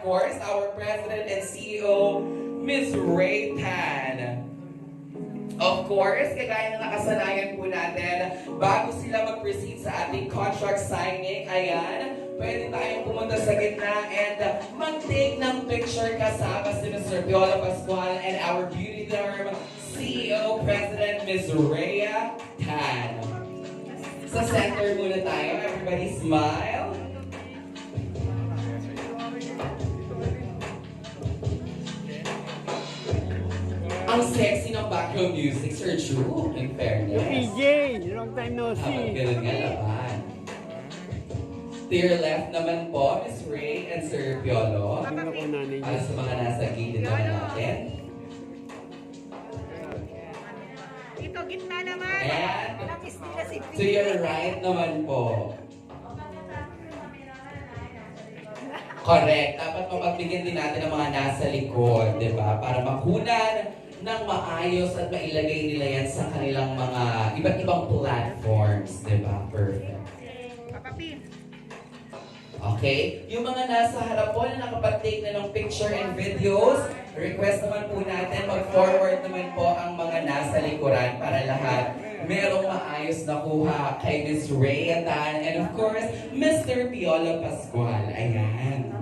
course, our President and CEO, Ms. Ray Tan. Of course, kagaya ng nakasanayan po natin, bago sila mag-proceed sa ating contract signing, ayan, pwede tayong pumunta sa gitna and mag-take ng picture kasama si Mr. Piolo Pascual and our Beautederm CEO, President, Ms. Rhea Tan. Sa center muna tayo. Everybody smile. Ang sexy ng background music, Sir Drew, in fairness. PJ, long time no see. Ganun nga naman. To your left naman po, Ms. Ray and Sir Piolo. Para sa mga nasa gilid naman natin. Ito, gitna naman. And to your right naman po. Correct. Dapat mapagbigyan din natin ang mga nasa likod, di ba? Para makunan ng maayos at mailagay nila yan sa kanilang mga iba't ibang platforms, di ba? Perfect. Okay? Yung mga nasa harap po na nakapag-take na ng picture and videos, request naman po natin, mag-forward naman po ang mga nasa likuran para lahat merong maayos na kuha kay Ms. Rhea Tan and of course, Mr. Piolo Pascual. Ayan.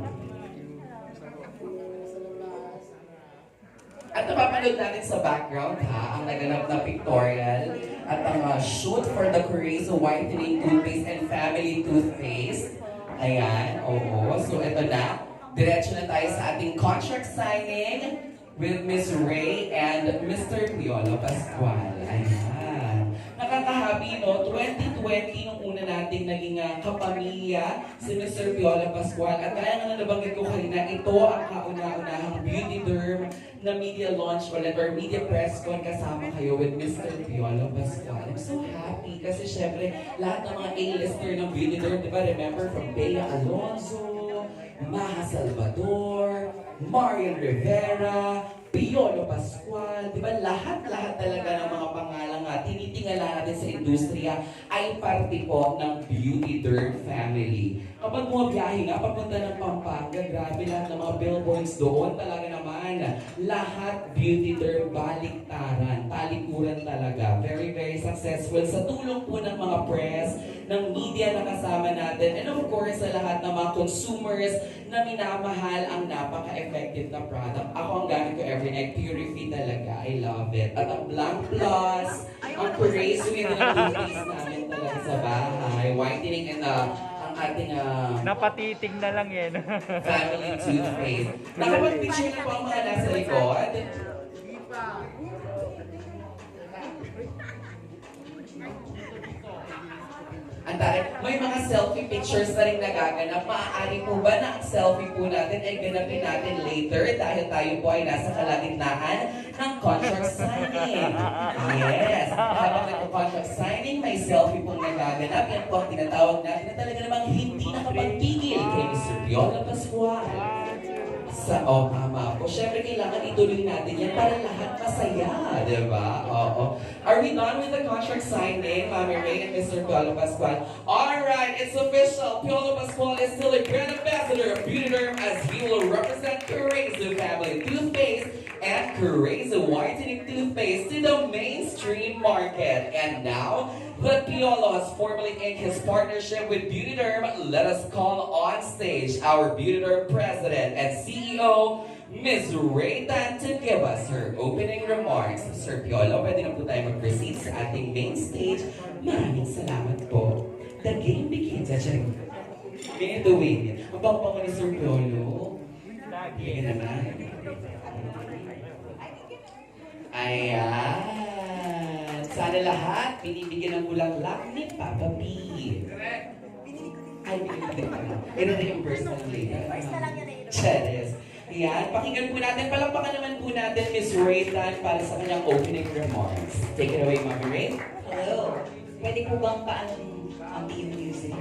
At napapanood natin sa background ha, ang naganap na pictorial at ang shoot for the Corazo Whitening Toothpaste and Family Toothpaste. Ayan, oo. So ito na, diretso na tayo sa ating contract signing with Ms. Ray and Mr. Piolo Pascual. Ayan. Nakakahappy, no? 2020 nung una nating naging kapamilya si Mr. Piolo Pascual. At kaya nga nabanggit ko kanina, ito ang kauna-unahang Beautederm na media launch ulit or media press con kasama kayo with Mr. Piolo Pascual. I'm so happy kasi syempre lahat ng mga A-lister ng Beautederm, di ba? Remember from Bea Alonzo, Maha Salvador, Marian Rivera, Piolo Pascual, di ba? Lahat-lahat talaga ng mga pangalang tinitingala natin sa industriya ay parte po ng Beautederm family. Kapag bumabiyahe nga, papunta ng Pampanga, grabe lahat ng mga billboards doon, talaga naman, lahat Beautederm baliktaran, talikuran talaga. Very, very successful sa tulong po ng mga press, ng media na kasama natin, and of course, sa lahat ng mga consumers na minamahal ang napaka-effective na product. Ako ang gamit ko every night, Purify talaga. I love it. At ang Blanc Plus, ang Corazo yun ang toothpaste namin talaga sa bahay. Whitening and ang ating napatitig na lang yan. family toothpaste. Nakapag-picture na po ang mga nasa likod. May mga selfie pictures na rin nagaganap. Maaari po ba na ang selfie po natin ay ganapin natin later dahil tayo po ay nasa kalagitnaan ng contract signing. Yes! Habang nag-contract signing, may selfie pong nagaganap. Yan po ang tinatawag natin na talaga namang hindi nakapagpigil kay Mr. Piolo Pascual. Tama po. Siyempre, kailangan ituloy natin yan para lahat masaya, di ba? Oo. Are we done with the contract signing, Mami Ray and Mr. Piolo Pascual? Alright, it's official. Piolo Pascual is still a brand ambassador of Beautederm as he will represent Corazo Family Toothpaste and Corazo Whitening Toothpaste to the mainstream market. And now, that Piolo has formally inked his partnership with Beautederm, let us call on stage our Beautederm President and CEO, Ms. Ray Tan, to give us her opening remarks. Sir Piolo, pwede na po tayo mag-proceed sa ating main stage. Maraming salamat po. The game begins. Ganyan the way. Ang pang-pango ni Sir Piolo. Ganyan naman. Ayan. Sana lahat binibigyan ng bulaklak ni Papa P. Ay, binibigyan ka na. Ito na yung personal later. Charis. Ayan, pakinggan po natin. Palakpakan naman po natin Ms. Ray Tan para sa kanyang opening remarks. Take it away, Mami Ray. Hello. Pwede po bang ang team music?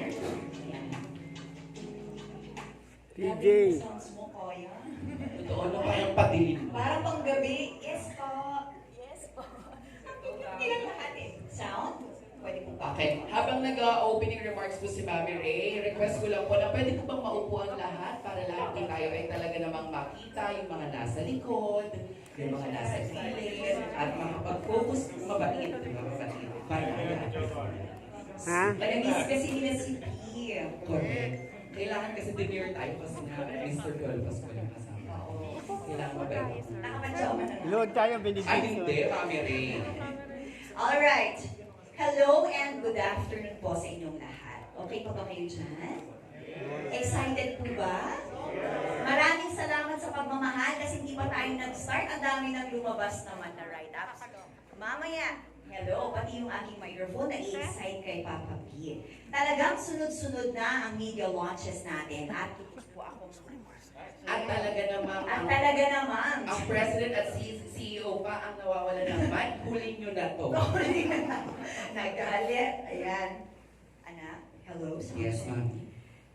PJ. Sounds mo, Koya. Totoo na kayang patilim. Parang pang gabi. Yes po. Yes po. Hindi lang lahat eh. Sound? Pwede po Okay, habang nag-opening remarks po si Mami Ray, request ko lang po na pwede po bang maupo ang lahat para lahat din tayo ay talaga namang makita yung mga nasa likod, yung mga nasa gilid, at makapag-focus mabait, di ba? Mabait. Para lahat. Ha? Nag-miss kasi nila si P. Correct. Kailangan kasi demure tayo kasi nga Mr. Piolo Pascual yung kasama. Kailangan mabait. Nakakadyaman na nga. Load tayo, Ay, benediction. hindi, Mami Ray. Alright. Hello and good afternoon po sa inyong lahat. Okay pa ba kayo dyan? Excited po ba? Maraming salamat sa pagmamahal kasi hindi pa tayo nag-start. Ang dami nang lumabas naman na write-ups. Mamaya, hello, pati yung aking microphone na i-excite kay Papa P. Talagang sunod-sunod na ang media launches natin at po ako. At talaga namang, ang President at CEO pa ang nawawala ng mic, hulin nyo na to. Nagalit. Ayan. Anak, hello. Yes, ma'am.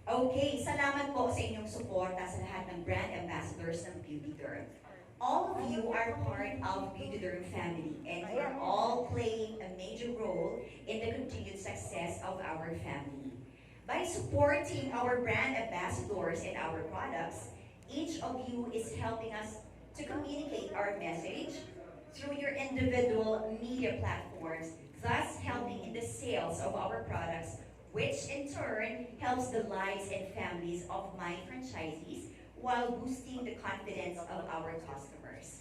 Okay, salamat po sa inyong suporta sa lahat ng brand ambassadors ng Beautederm. All of you are part of Beautederm family and you are all playing a major role in the continued success of our family. By supporting our brand ambassadors and our products, each of you is helping us to communicate our message through your individual media platforms, thus helping in the sales of our products, which in turn helps the lives and families of my franchisees while boosting the confidence of our customers.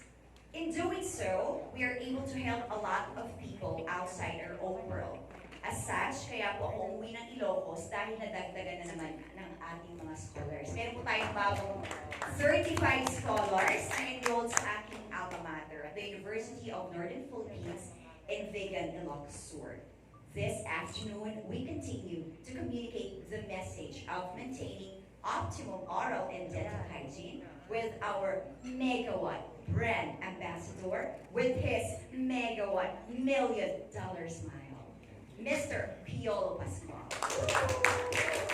In doing so, we are able to help a lot of people outside our own world. As such, kaya po ako umuwi ng Ilocos dahil nadagdagan na naman ng ating mga scholars. Meron po tayong bagong 35 scholars na enrolled sa aking alma mater at the University of Northern Philippines in Vigan, Ilocos Sur. This afternoon, we continue to communicate the message of maintaining optimum oral and dental hygiene with our megawatt brand ambassador with his megawatt $1 million smile, Mr. Piolo Pascual.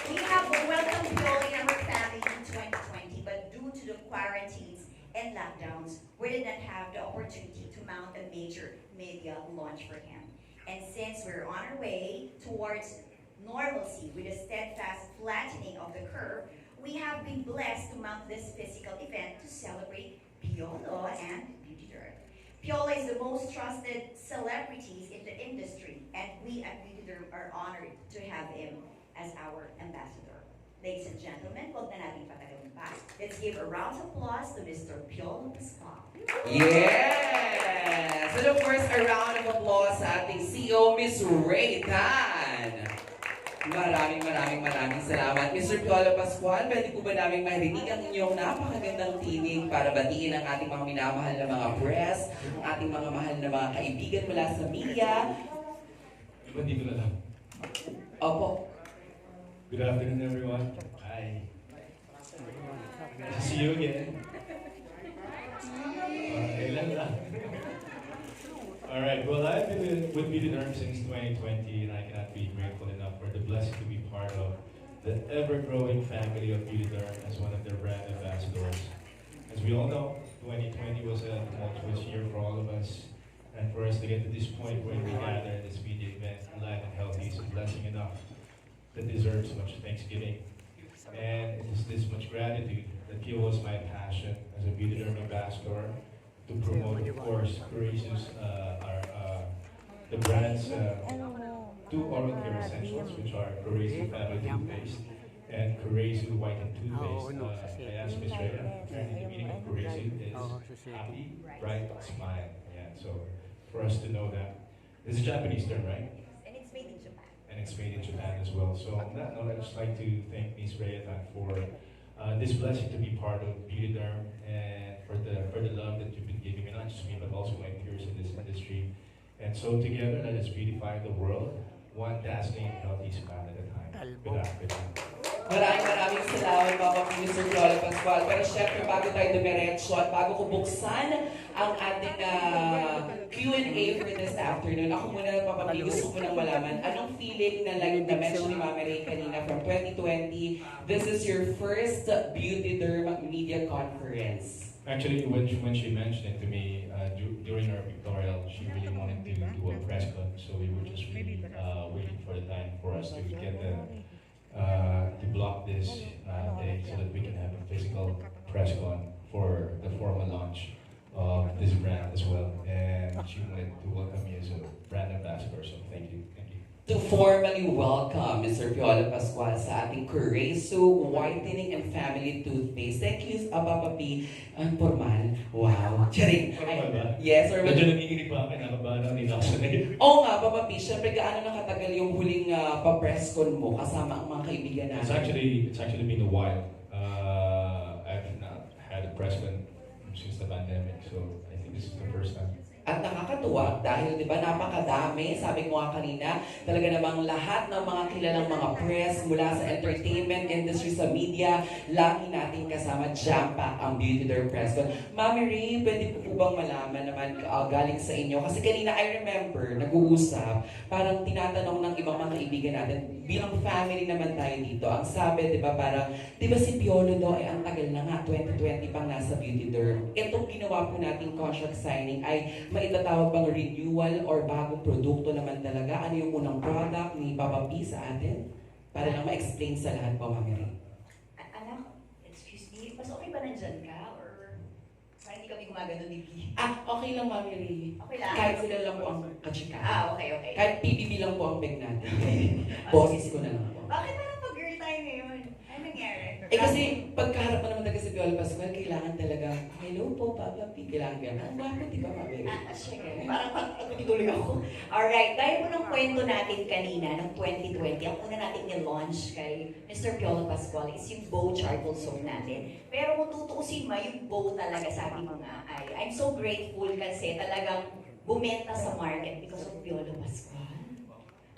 We have welcomed Piolo in our family in 2020, but due to the quarantines and lockdowns, we did not have the opportunity to mount a major media launch for him. And since we're on our way towards normalcy with a steadfast flattening of the curve, we have been blessed to mount this physical event to celebrate Piolo and Beautederm. Piolo is the most trusted celebrities in the industry, and we at Beautederm are honored to have him as our ambassador. Ladies and gentlemen, huwag na natin patagalin pa. Let's give a round of applause to Mr. Piolo Pascual. Yes! And of course, a round of applause sa ating CEO, Miss Ray Tan. Maraming salamat. Mr. Piolo Pascual, pwede po ba namin marinig ang inyong napakagandang tinig para batiin ang ating mga minamahal na mga press, ang ating mga mahal na mga kaibigan mula sa media. Dito na lang. Opo. Good afternoon, everyone. Hi. Nice to see you again. Kailan lang. Alright, well, I've been with Beautederm since 2020, and I cannot be grateful enough for the blessing to be part of the ever-growing family of Beautederm as one of their brand ambassadors. As we all know, 2020 was a tumultuous year for all of us, and for us to get to this point where we gather in this media event alive and healthy is a blessing enough that deserves much thanksgiving. And it is this much gratitude that fuels my passion as a Beautederm ambassador to promote, of course, Courageous, the brand's two oral care essentials, which are Courageous Family Toothpaste and Courageous Whitening Toothpaste. I asked Ms. Rhea, apparently the meaning of Courageous is happy, bright, smile. Yeah, so for us to know that. This is a Japanese term, right? And it's made in Japan. And it's made in Japan as well. So on that note, I'd just like to thank Ms. Rhea for this blessing to be part of Beautederm and for the love that you've been giving me, not just me, but also my peers in this industry. And so together, let us beautify the world, one dazzling healthy smile at a time. Good afternoon. Maraming salamat mga Mr. Piolo Pascual. Pero syempre, bago tayo dumiretso at bago ko buksan ang ating Q&A for this afternoon, ako muna papapili, gusto ko nang malaman, anong feeling na na-mention ni Mama Ray kanina from 2020, this is your first Beautederm media conference. Actually, when she mentioned it to me during our pictorial, she really wanted to do a press con. So we were just really waiting for the time for us to get the to block this day so that we can have a physical press con for the formal launch of this brand as well. And she wanted to welcome me as a brand ambassador. So thank you, thank you. To formally welcome Mr. Piolo Pascual sa ating Cureso Whitening and Family Toothpaste. Thank you, Papa P. Ang formal. Wow. Charing. Formal ba? Yes, or Medyo nanginginig pa akin, nakabahan hindi na ako sanay. Oo nga, Papa P. Siyempre, gaano nakatagal yung huling pa-press con mo kasama ang mga kaibigan natin? It's actually been a while. I've not had a press con since the pandemic, so I think this is the first time. At nakakatuwa dahil 'di ba napakadami, sabi ko nga kanina, talaga namang lahat ng mga kilalang mga press mula sa entertainment industry, sa media, lagi nating kasama jam-pack ang Beautederm press con. Mami Ray, pwede po bang malaman naman galing sa inyo? Kasi kanina I remember, nag-uusap, parang tinatanong ng ibang mga kaibigan natin, bilang family naman tayo dito, ang sabi, 'di ba, parang, 'di ba si Piolo daw ay ang tagal na nga, 2020 pang nasa Beautederm. Itong ginawa po nating contract signing ay maitatawag bang renewal or bagong produkto naman talaga? Ano yung unang product ni Papa P sa atin? Para lang ma-explain sa lahat po, Mami Ray. Anak, excuse me, mas okay ba nandyan ka? Or parang hindi kami gumagano ni P? Okay lang, Mami Ray. Okay lang? Kahit sila lang po ang kachika. Okay. Kahit PBB lang po ang beg natin. Boses ko na lang po. Bakit parang pag-girl tayo ngayon? Ano nangyari? Kasi pagkaharap mo naman talaga si Piolo Pascual, kailangan talaga, hello po, Papa P. Kailangan ganun. Ang bago, di ba, Mami Ray? Sige. Parang pagkatuloy ako. Alright, gaya mo ng kwento natin kanina, ng 2020, ang una natin ni-launch kay Mr. Piolo Pascual is yung Bow Charcoal Soap natin. Pero kung tutuusin mo, yung Bow talaga, sabi mo nga, I'm so grateful kasi talagang bumenta sa market because of Piolo Pascual.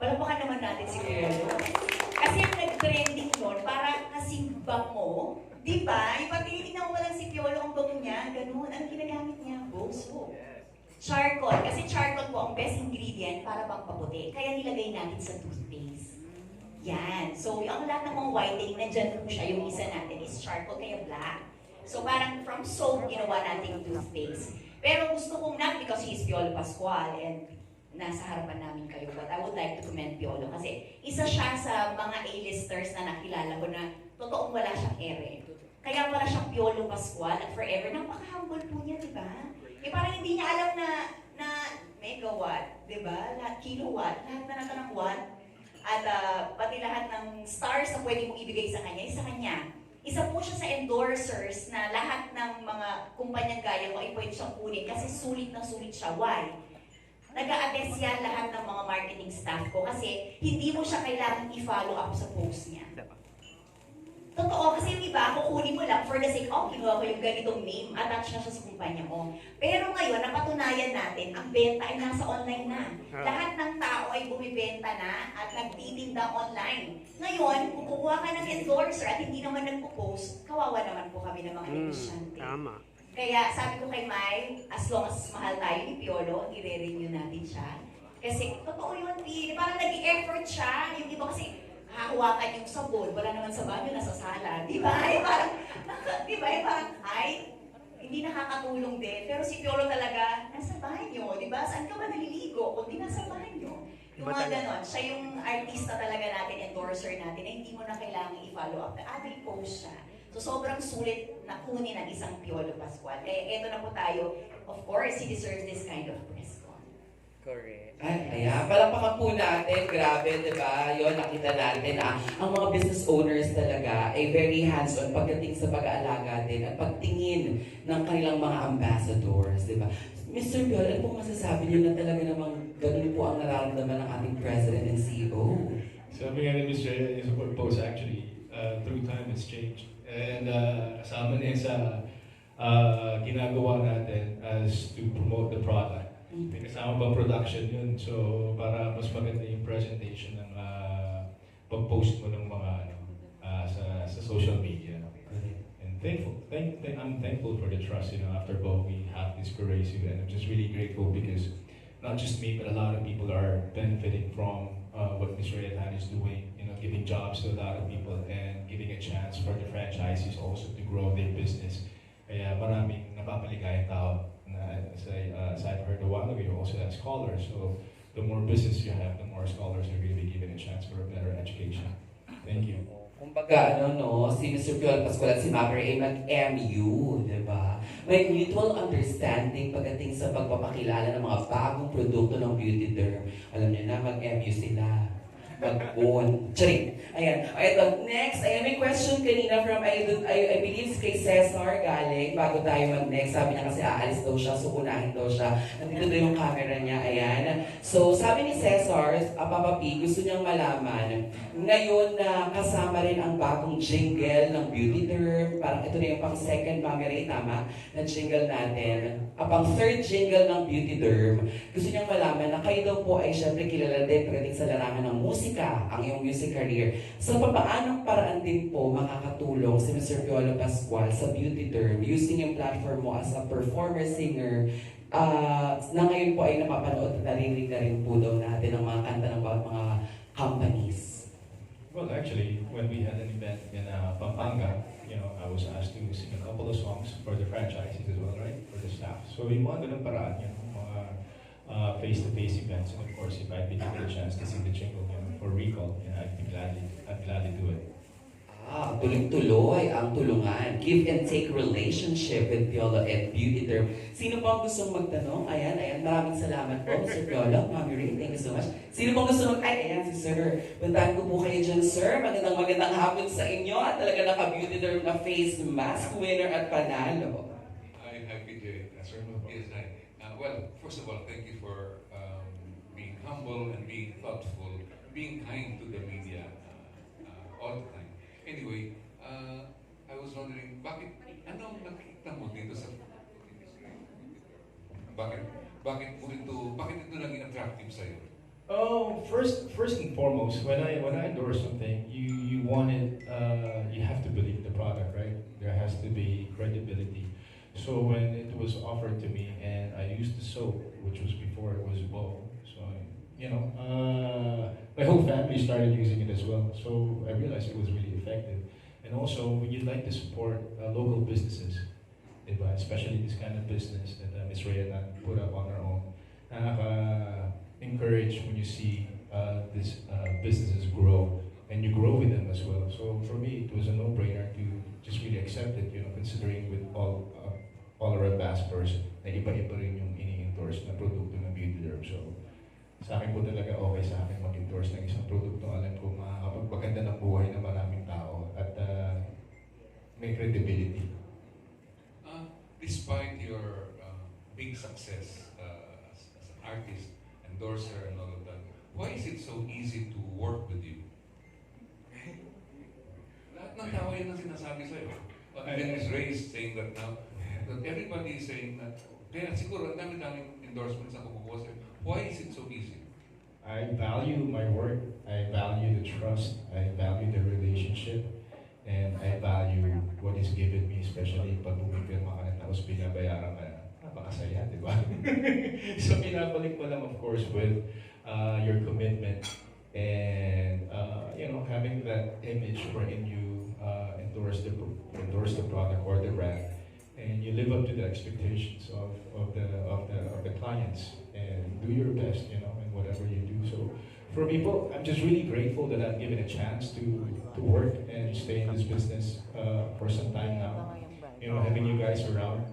Palakpakan naman natin si Piolo. Kasi ang nag-trending nun, parang kasimba mo, di ba? Yung pag tinitignan mo lang si Piolo, ang bago niya, ganun. Anong ginagamit niya? Bow soap. Charcoal. Kasi charcoal po ang best ingredient para pampaputi. Kaya nilagay natin sa toothpaste. Yan. So, ang lahat ng mga whitening, nandyan po siya. Yung isa natin is charcoal, kaya black. So, parang from soap, ginawa natin yung toothpaste. Pero gusto kong not because he's Piolo Pascual and nasa harapan namin kayo, but I would like to commend Piolo kasi isa siya sa mga A-listers na nakilala ko na totoong wala siyang ere. Kaya wala siyang Piolo Pascual at forever. Napaka-humble po niya, di ba? Eh parang hindi niya alam na megawatt, di ba? Lahat kilowatt, lahat na nata ng watt. At pati lahat ng stars na pwede mong ibigay sa kanya, isa kanya. Isa po siya sa endorsers na lahat ng mga kumpanyang gaya ko ay pwede siyang kunin kasi sulit na sulit siya. Why? Nag-a-attest yan lahat ng mga marketing staff ko kasi hindi mo siya kailangan i-follow up sa post niya. Totoo, kasi yung iba, kukunin mo lang for the sake, kinuha ko yung ganitong name, attach na siya sa kumpanya mo. Pero ngayon, napatunayan natin, ang benta ay nasa online na. Lahat ng tao ay bumibenta na at nagtitinda online. Ngayon, kung kukuha ka ng endorser at hindi naman nagpo-post, kawawa naman po kami ng mga negosyante. Tama. Kaya sabi ko kay Mai, as long as mahal tayo ni Piolo, i-renew natin siya. Kasi totoo yun, parang nag-i-effort siya. Yung iba kasi hahawakan yung sabon, wala naman sa banyo, nasa sala. Di ba? Parang, hindi nakakatulong din. Pero si Piolo talaga, nasa banyo, di ba? Saan ka ba naliligo? Kundi nasa banyo. Yung mga ganon, siya yung artista talaga natin, endorser natin, na hindi mo na kailangan i-follow up. I-post siya. So sobrang sulit na kunin ang isang Piolo Pascual. Kaya eto na po tayo. Of course, he deserves this kind of press con. Correct. Ayan, palakpakan po natin, grabe, di ba? Yun, nakita natin, ang mga business owners talaga ay very hands-on pagdating sa pag-aalaga din at pagtingin ng kanilang mga ambassadors, di ba? Mr. Piolo, ano po masasabi niyo na talaga namang ganun po ang nararamdaman ng ating President and CEO? Sabi nga ni Mr. is a purpose actually, through time it's changed. And kasama niya sa ginagawa natin as to promote the product. May kasama ba production yun? So, para mas maganda yung presentation ng pag-post mo ng mga sa social media. And I'm thankful for the trust, after both we have this cohesive, and I'm just really grateful because not just me, but a lot of people are benefiting from what Ms. Rayatan is doing, giving jobs to a lot of people and giving a chance for the franchisees also to grow their business Kaya maraming napapaligayang tao na as I've heard a while ago, you also have scholars. So the more business you have, the more scholars are going to be given a chance for a better education. Thank you. Kumbaga, si Mr. Piolo Pascual at si Mabry ay mag-MU, di ba? May mutual understanding pagdating sa pagpapakilala ng mga bagong produkto ng Beautederm. Alam niyo na, mag-MU sila. Mag-on. Charing. Ayan. Ito, next. Ayan, may question kanina from, I believe, kay Cesar galing. Bago tayo mag-next, sabi niya kasi aalis daw siya, so unahin daw siya. Nandito daw yung camera niya. Ayan. So, sabi ni Cesar, Papa P, gusto niyang malaman, ngayon na kasama rin ang bagong jingle ng Beautederm, parang ito na yung pang second Mami, tama? Na jingle natin. Pang third jingle ng Beautederm. Gusto niyang malaman na kayo daw po ay syempre kilala din pagdating sa larangan ng musika, ang iyong music career. So, paanong paraan din po makakatulong si Mr. Piolo Pascual sa Beautederm using yung platform mo as a performer, singer, na ngayon po ay napapanood at narinig na rin po daw natin ang mga kanta ng mga companies. Well, actually, when we had an event in Pampanga, I was asked to sing a couple of songs for the franchises as well, right? For the staff. So, yung mga ganun paraan, mga face-to-face events, and of course, if I'd be given a chance to sing the jingle, for recall, I'd gladly do it. Tuloy-tuloy ang tulungan. Give and take relationship with Piolo at Beautederm. Sino pang gustong magtanong? Ayan. Maraming salamat po, Sir Piolo. Mami Ray, thank you so much. Sino pang gusto ayan, si Sir. Puntahan ko po kayo dyan, Sir. Magandang hapon sa inyo. At talaga naka-Beautederm na face mask winner at panalo. Hi, PJ. Sir, yes, hi. Well, first of all, thank you for being humble and being thoughtful, being kind to the media all the time. Anyway, I was wondering, anong nakita mo dito sa bakit ito naging attractive sa'yo? Oh, first and foremost, when I endorse something, you want it, you have to believe the product, right? There has to be credibility. So when it was offered to me, and I used the soap, which was before it was Bo, so my whole family started using it as well. So I realized it was really effective. And also, when you'd like to support local businesses, especially this kind of business that Ms. Rhea put up on her own, encourage when you see these businesses grow, and you grow with them as well. So for me, it was a no-brainer to just really accept it, considering with all our ambassadors na iba-iba rin yung ini-endorse na produkto ng Beautederm. So sa akin po talaga okay sa akin mag-endorse ng isang produkto alam ko makakapagpaganda ng buhay ng maraming tao at may credibility. Despite your big success as an artist, endorser, and all of that, why is it so easy to work with you? Lahat ng tao yan ang sinasabi sa'yo. Even Ms. Ray is saying that now, that everybody is saying that, kaya siguro ang dami-daming endorsements na kumukuha sa'yo. Why is it so easy? I value my work, I value the trust, I value the relationship, and I value what is given me, especially pag bumipirma ka na tapos binabayaran ka na. Napakasaya, di ba? So pinabalik mo lang, of course, with your commitment and having that image wherein you endorse the product or the brand, and you live up to the expectations of the clients and do your best, in whatever you do. So for people, I'm just really grateful that I'm given a chance to work and stay in this business for some time now. Having you guys around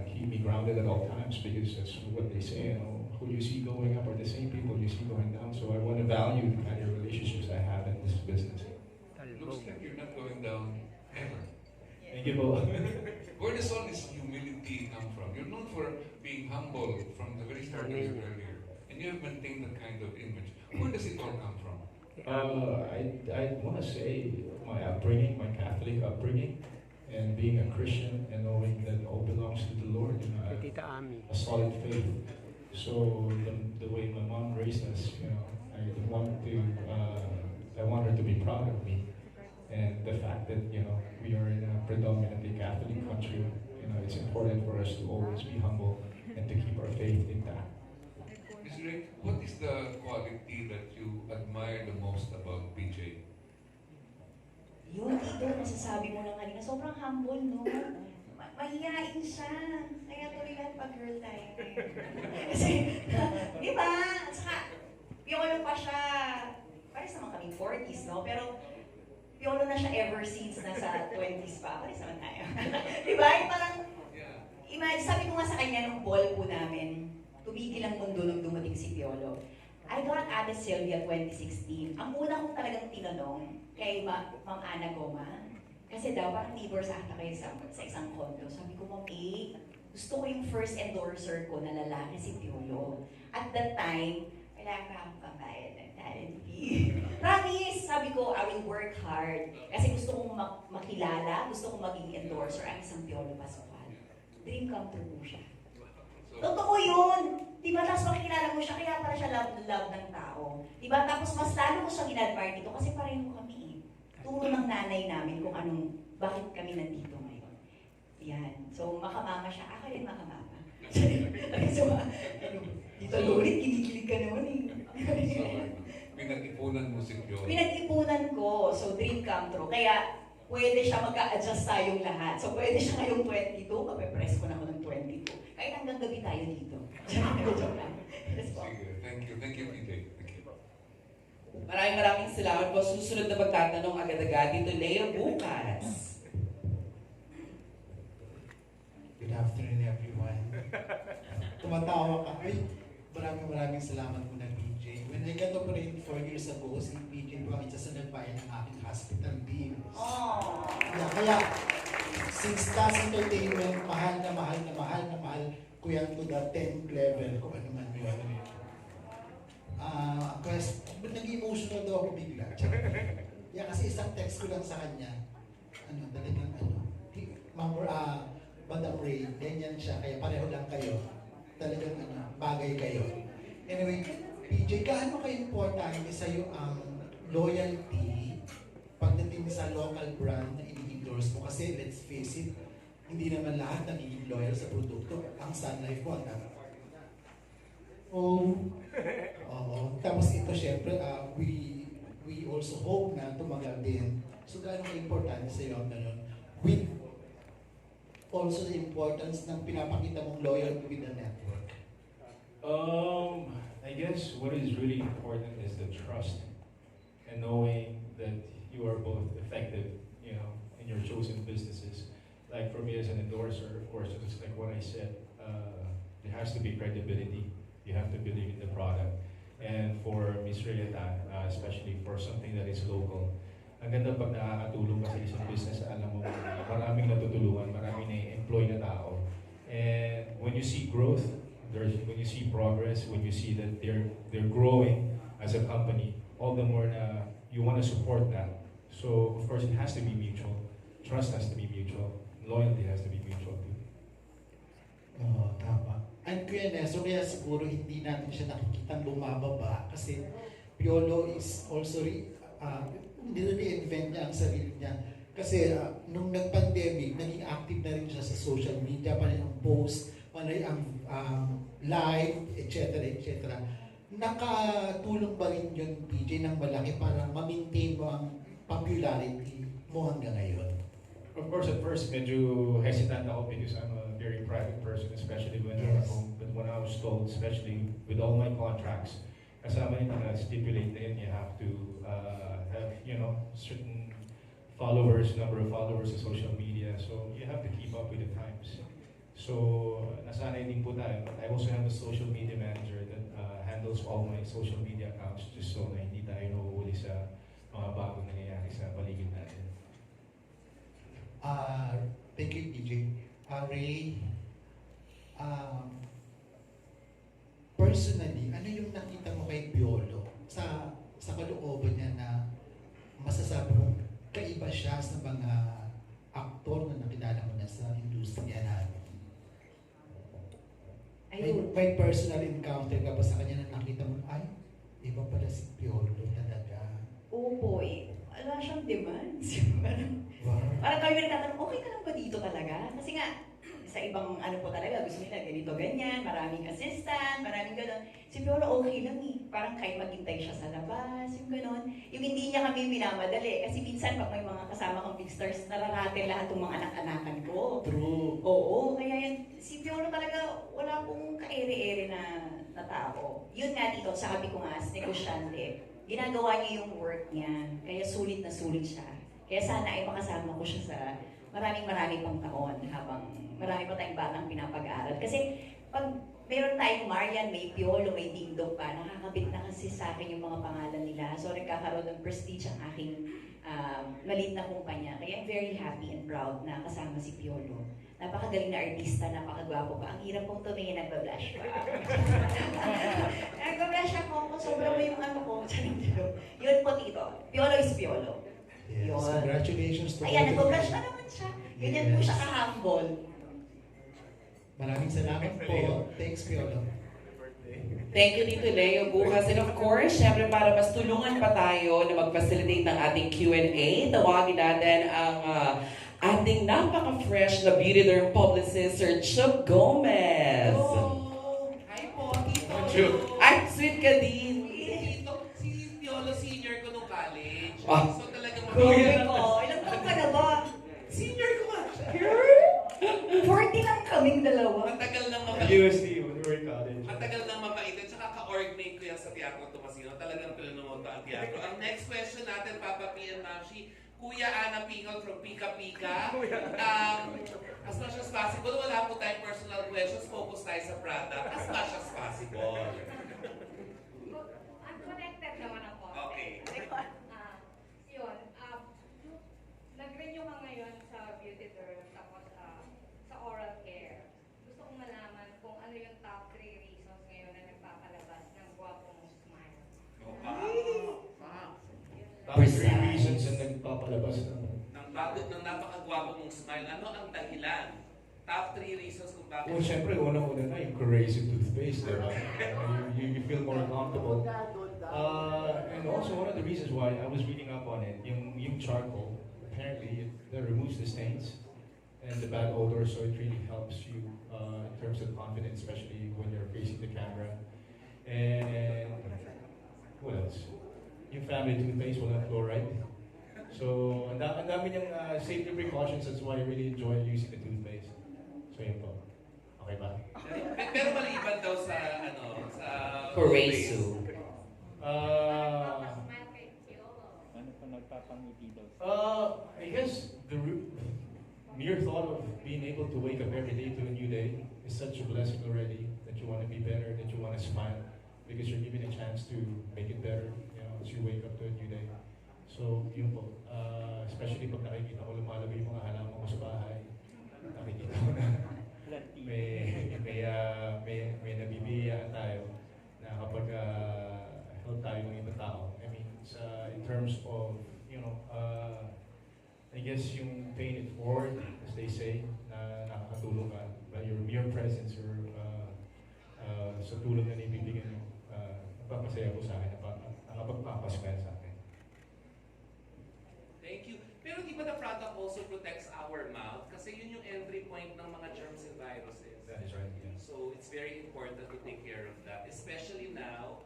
keep me grounded at all times, because that's what they say. Who you see going up are the same people you see going down. So I want to value the kind of relationships I have in this business. Looks like you're not going down ever. Thank you, Bo. Where does all this humility come from? You're known for being humble from the very start of your career, and you have maintained that kind of image. Where does it all come from? I want to say my upbringing, my Catholic upbringing, and being a Christian and knowing that all belongs to the Lord. I have a solid faith. So the way my mom raised us, I want her to be proud of me. And the fact that we are in a predominantly Catholic country, it's important for us to always be humble and to keep our faith intact. Ms. Ray, what is the quality that you admire the most about PJ? Yun, Tito, nasasabi mo na kanina, sobrang humble, no? mahihain siya. Kaya tuloy lahat pag-girl tayo. Kasi, di ba? At saka, piolo pa siya. Pares naman kami 40s, no? Pero, piolo na siya ever since nasa 20s pa. Pares naman tayo. Di ba? Yung parang, imagine, sabi ko nga sa kanya nung ball po namin, tumigil ang mundo nung dumating si Piolo. I got Ate Sylvia 2016. Ang una kong talagang tinanong kay Ma'am Ana Goma, kasi daw parang neighbors ata kayo sa isang condo. Sabi ko, Ma'am A, gusto ko yung first endorser ko na lalaki si Piolo. At that time, wala pa akong pambayad ng talent fee. Promise! Sabi ko, I will work hard. Kasi gusto kong makilala, gusto kong maging endorser ang isang Piolo Pascual. Dream come true po siya. Totoo yun! Diba? Tapos makikilala mo siya, kaya pala siya love ng tao. Diba? Tapos mas lalo ko siya ginadmire dito kasi pareho kami eh. Turo ng nanay namin kung bakit kami nandito ngayon. Yan. So, makamama siya. Ako rin makamama. So, dito ulit, kinikilig ka naman eh. Pinag-ipunan mo si Piolo. Pinag-ipunan ko. So, dream come true. Kaya, pwede siya mag-a-adjust tayong lahat. So, pwede siya ngayong 22, mape-press ko na ako ng 22. Kahit hanggang gabi tayo dito. Joke lang. Yes po. Sige, thank you. Thank you, PJ. Thank you. Maraming salamat po. Susunod na magtatanong agad-agad dito, Leo, bukas. Good afternoon, everyone. Tumatawa ka. Ay, maraming salamat po na PJ. When I got operated 4 years ago, si PJ po ang isa sa nagbayad ng aking hospital bill. Oh. Kaya, since Tas Entertainment, mahal ko yan to the 10th level, kung ano man yun. Ba't nag-emotional daw ako bigla? Yeah, kasi isang text ko lang sa kanya. Madam Ray, ganyan siya, kaya pareho lang kayo. Talagang bagay kayo. Anyway, PJ, gaano ka-importante sa'yo ang loyalty pagdating sa local brand na ini-endorse mo? Kasi let's face it, hindi naman lahat nagiging loyal sa produkto. Ang Sun Life mo, oo. Tapos ito, syempre, we also hope na tumagal din. So, gaano ka-importante sa'yo ang ganun? With also the importance ng pinapakita mong loyalty with the network. I guess what is really important is the trust and knowing that you are both effective, in your chosen businesses. Like for me as an endorser, of course, just like what I said, there has to be credibility. You have to believe in the product. And for Miss Rayatan, especially for something that is local, ang ganda pag nakakatulong ka sa isang business, alam mo, maraming natutulungan, maraming na-employ na tao. And when you see growth, when you see progress, when you see that they're growing as a company, all the more na you want to support that. So, of course, it has to be mutual. Trust has to be mutual. Loyalty has to be mutual too. Oo, tama. And Kuya Neso, kaya siguro hindi natin siya nakikitang bumababa kasi Piolo is also nire-reinvent niya ang sarili niya. Kasi nung nag-pandemic, naging active na rin siya sa social media, panay ang post, panay ang live, etc. etc. Nakatulong ba rin yun, PJ, ng malaki para ma-maintain mo ang popularity mo hanggang ngayon? Of course, at first, medyo hesitant ako because I'm a very private person, especially when I'm at home. But when I was told, especially with all my contracts, kasama yung stipulate na yun, you have to have, certain followers, number of followers sa social media. So you have to keep up with the times. So nasanay din po tayo. I also have a social media manager that handles all my social media accounts just so na hindi tayo nauuli sa mga bagong nangyayari sa paligid natin. Thank you, PJ. Ray, personally, ano yung nakita mo kay Piolo sa kalooban niya na masasabi mong kaiba siya sa mga aktor na nakilala mo na sa industriya natin? May personal encounter ka ba sa kanya na nakita mo, ay, iba pala si Piolo talaga? Opo eh. Wala siyang demands. Wow. Parang kami nagtatanong, okay ka lang ba dito talaga? Kasi nga, sa ibang ano po talaga, gusto nila ganito, ganyan, maraming assistant, maraming gano'n. Si Piolo okay lang eh. Parang kahit maghintay siya sa labas, yung gano'n. Yung hindi niya kami minamadali. Kasi minsan pag may mga kasama kang big stars, nararating lahat ng mga anak-anakan ko. True. Oo, kaya yan, si Piolo talaga wala pong kaere-ere na tao. Yun nga dito, sabi ko nga, as negosyante, ginagawa niya yung work niya, kaya sulit na sulit siya. Kaya sana ay makasama ko siya sa marami pang taon habang marami pa tayong batang pinapag-aaral. Kasi pag meron tayong Marian, may Piolo, may Dingdong pa, nakakabit na kasi sa akin yung mga pangalan nila. So nagkakaroon ng prestige ang aking maliit na kumpanya. Kaya I'm very happy and proud na kasama si Piolo. Napakagaling na artista, napakagwapo pa. Ang hirap pong tumingin, nagba-blush pa. Nagba-blush ako, sobrang mo yung ano ko. Yun po tito, Piolo is Piolo. Yes, Yun. congratulations to Ayan, both of nag-blush you. na naman siya. Ganyan po siya ka-humble. Maraming salamat po. Thanks, Piolo. Thank you, Tito Leo, bukas. And of course, syempre para mas tulungan pa tayo na mag-facilitate ng ating Q&A, tawagin natin ang ating napaka-fresh na Beautederm publicist, Sir Chuck Gomez. Hello! Hi po, Tito. Chuck. Ay, sweet ka din. Tito, si Piolo senior ko nung college. Ah. So talagang Grabe ko, ilang taon ka na ba? Senior ko nga siya. 40 lang kaming dalawa. Matagal nang USD, when we were in college. Matagal nang mabait. At saka ka-org-mate ko yan sa Teatro Tomasino. Talagang pinanood ko ang teatro. Ang next question natin, Papa P and Mamshi, Kuya Ana Pingol from Pika Pika. As much as possible, wala po tayong personal questions. Focus tayo sa product. As much as possible. I'm connected naman ako. Okay. Yun, nag-renew ka ngayon sa Beautederm tapos sa oral care. Gusto kong malaman kung ano yung top 3 reasons ngayon na nagpapalabas ng gwapo mong smile. Top 3 reasons na nagpapalabas ng Ng bagot ng napakagwapo mong smile, ano ang dahilan? Top 3 reasons kung bakit. Well, syempre, unang-una na yung crazy toothpaste, diba? You feel more comfortable. And also, one of the reasons why I was reading up on it, yung charcoal, apparently, that removes the stains and the bad odor, so it really helps you in terms of confidence, especially when you're facing the camera. And what else? Yung family toothpaste, walang fluoride. So, ang dami niyang safety precautions, that's why I really enjoy using the toothpaste. So, yun po. Okay ba? Pero maliban daw sa sa Kuresu. Smile kay Piolo. Ano pa nagpapangiti daw? I guess the mere thought of being able to wake up every day to a new day is such a blessing already, that you want to be better, that you want to smile, because you're given a chance to make it better, you know, as you wake up to a new day. So, yun po. Especially pag nakikita ko lumalabi yung mga halaman ko sa bahay, nakikita ko na may nabibiyayaan tayo na kapag help tayo ng ibang tao. I mean, in terms of, you know, I guess yung paying it forward, as they say, na nakakatulong ka by your mere presence or sa tulong na nibibigyan mo, napapasaya ko sa akin, nakapagpapasaya sa akin. Thank you. Pero di ba the product also protects our mouth? Kasi yun yung entry point ng mga germs and viruses. That is right, yeah. So it's very important to take care of that, especially now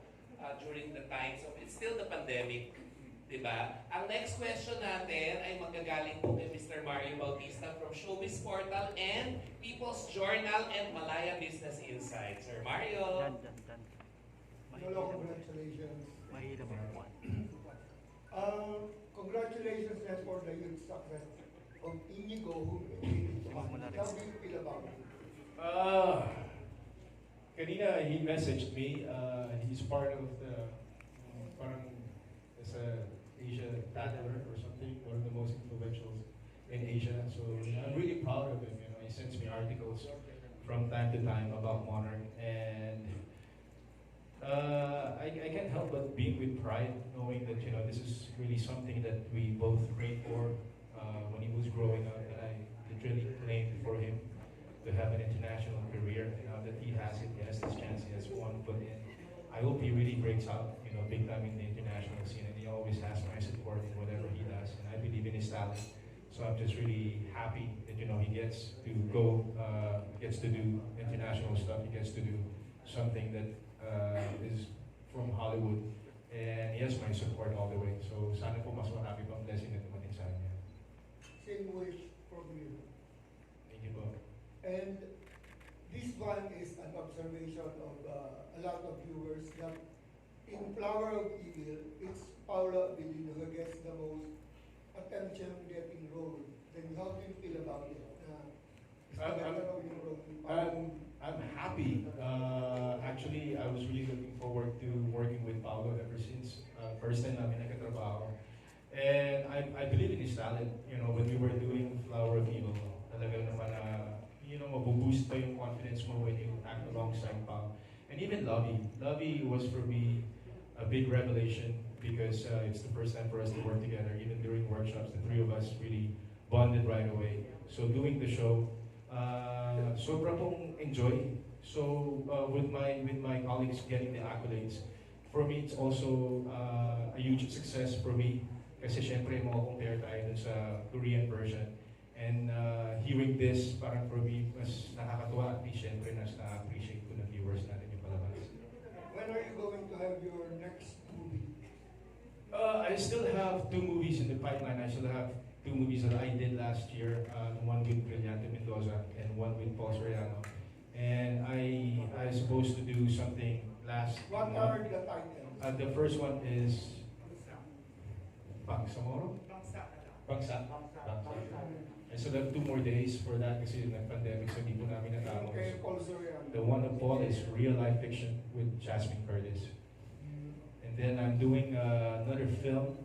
during the times of, it's still the pandemic, di ba? Ang next question natin ay magagaling po kay Mr. Mario Bautista from Showbiz Portal and People's Journal and Malaya Business Insight. Sir Mario. Dan. Hello, congratulations. Mahirap ang one. Congratulations then for the huge success of Inigo who made it to us. How do you feel about it? Kanina, he messaged me. He's part of the, parang, as a Asia Tattler or something, one of the most influential in Asia. So I'm really proud of him. You know, he sends me articles from time to time about Monarch, and I can't help but being with pride, knowing that this is really something that we both prayed for when he was growing up, and I literally claimed for him to have an international career. Now that he has it, he has this chance, he has one foot in. I hope he really breaks out, big time in the international scene, and he always has my support in whatever he does, and I believe in his talent. So I'm just really happy that he gets to go, gets to do international stuff. He gets to do something that is from Hollywood, and he has my support all the way. So sana po mas marami pang blessing na dumating sa kanya. Same wish from you. Thank you po. And this one is an observation of a lot of viewers that in Flower of Evil, it's Paula Abilino who gets the most attention-getting role. Then how do you feel about it? I'm happy. Actually, I was really looking forward to working with Paolo ever since first time namin nagkatrabaho. And I believe in his talent. When we were doing Flower of Evil, talaga naman mabuboost pa yung confidence mo when you act alongside Paolo. And even Lovey. Lovey was for me a big revelation because it's the first time for us to work together. Even during workshops, the three of us really bonded right away. So doing the show, sobra pong enjoy. So with my colleagues getting the accolades, for me it's also a huge success for me. Kasi syempre compare tayo dun sa Korean version. And hearing this, parang for me, mas nakakatuwa at least syempre nas na-appreciate ko ng viewers natin yung palabas. When are you going to have your next movie? I still have 2 movies in the pipeline. I still have 2 movies that I did last year. One with Brillante Mendoza and one with Paul Soriano. And I supposed to do something last What are the titles? The first one is Bangsamoro? Bangsa. I still have 2 more days for that kasi nag-pandemic so hindi po namin natapos. Okay, Paul Soriano. The one of Paul is real life fiction with Jasmine Curtis. And then I'm doing another film.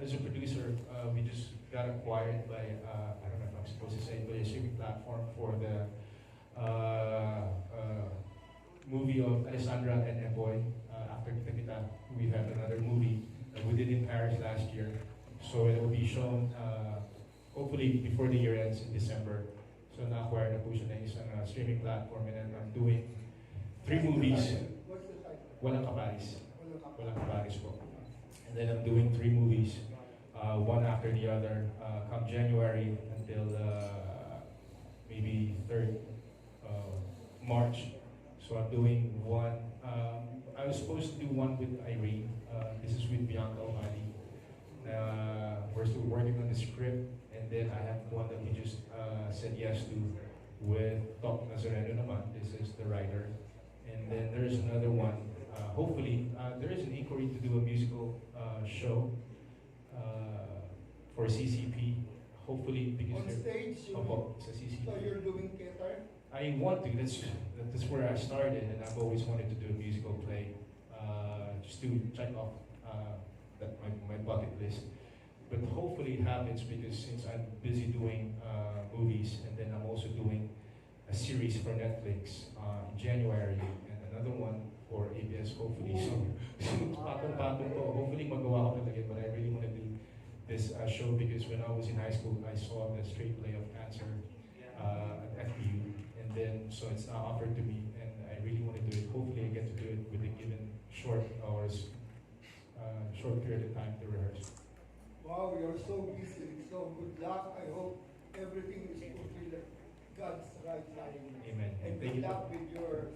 As a producer, we just got acquired by, I don't know if I'm supposed to say, but a streaming platform for the movie of Alessandra and Eboy. After Kita Kita, we have another movie that we did in Paris last year. So it will be shown hopefully before the year ends in December. So na-acquire na po siya na isang streaming platform, and then I'm doing 3 movies. What's the title? Walang Kaparis. Walang Kaparis po. And then I'm doing 3 movies, one after the other, come January until maybe 3rd March. So I'm doing one. I was supposed to do one with Irene. This is with Bianca O'Malley. We're still working on the script, and then I have one that we just said yes to with Doc Nazareno naman. This is the writer. And then there's another one. Hopefully, there is an inquiry to do a musical show for CCP. Hopefully, because On stage, sa CCP. so you're doing theater? I want to. That's where I started, and I've always wanted to do a musical play, just to check off that my bucket list. But hopefully it happens because since I'm busy doing movies, and then I'm also doing a series for Netflix in January, and another one for ABS hopefully. So patong-patong to. Hopefully magawa ko talaga, but I really want to do this show because when I was in high school, I saw the straight play of Cancer at FPU, and then so it's now offered to me, and I really want to do it. Hopefully I get to do it with a given short hours, short period of time to rehearse. Wow, you're so busy. So good luck. I hope everything is fulfilled at God's right timing. Amen. And Thank good you. luck with your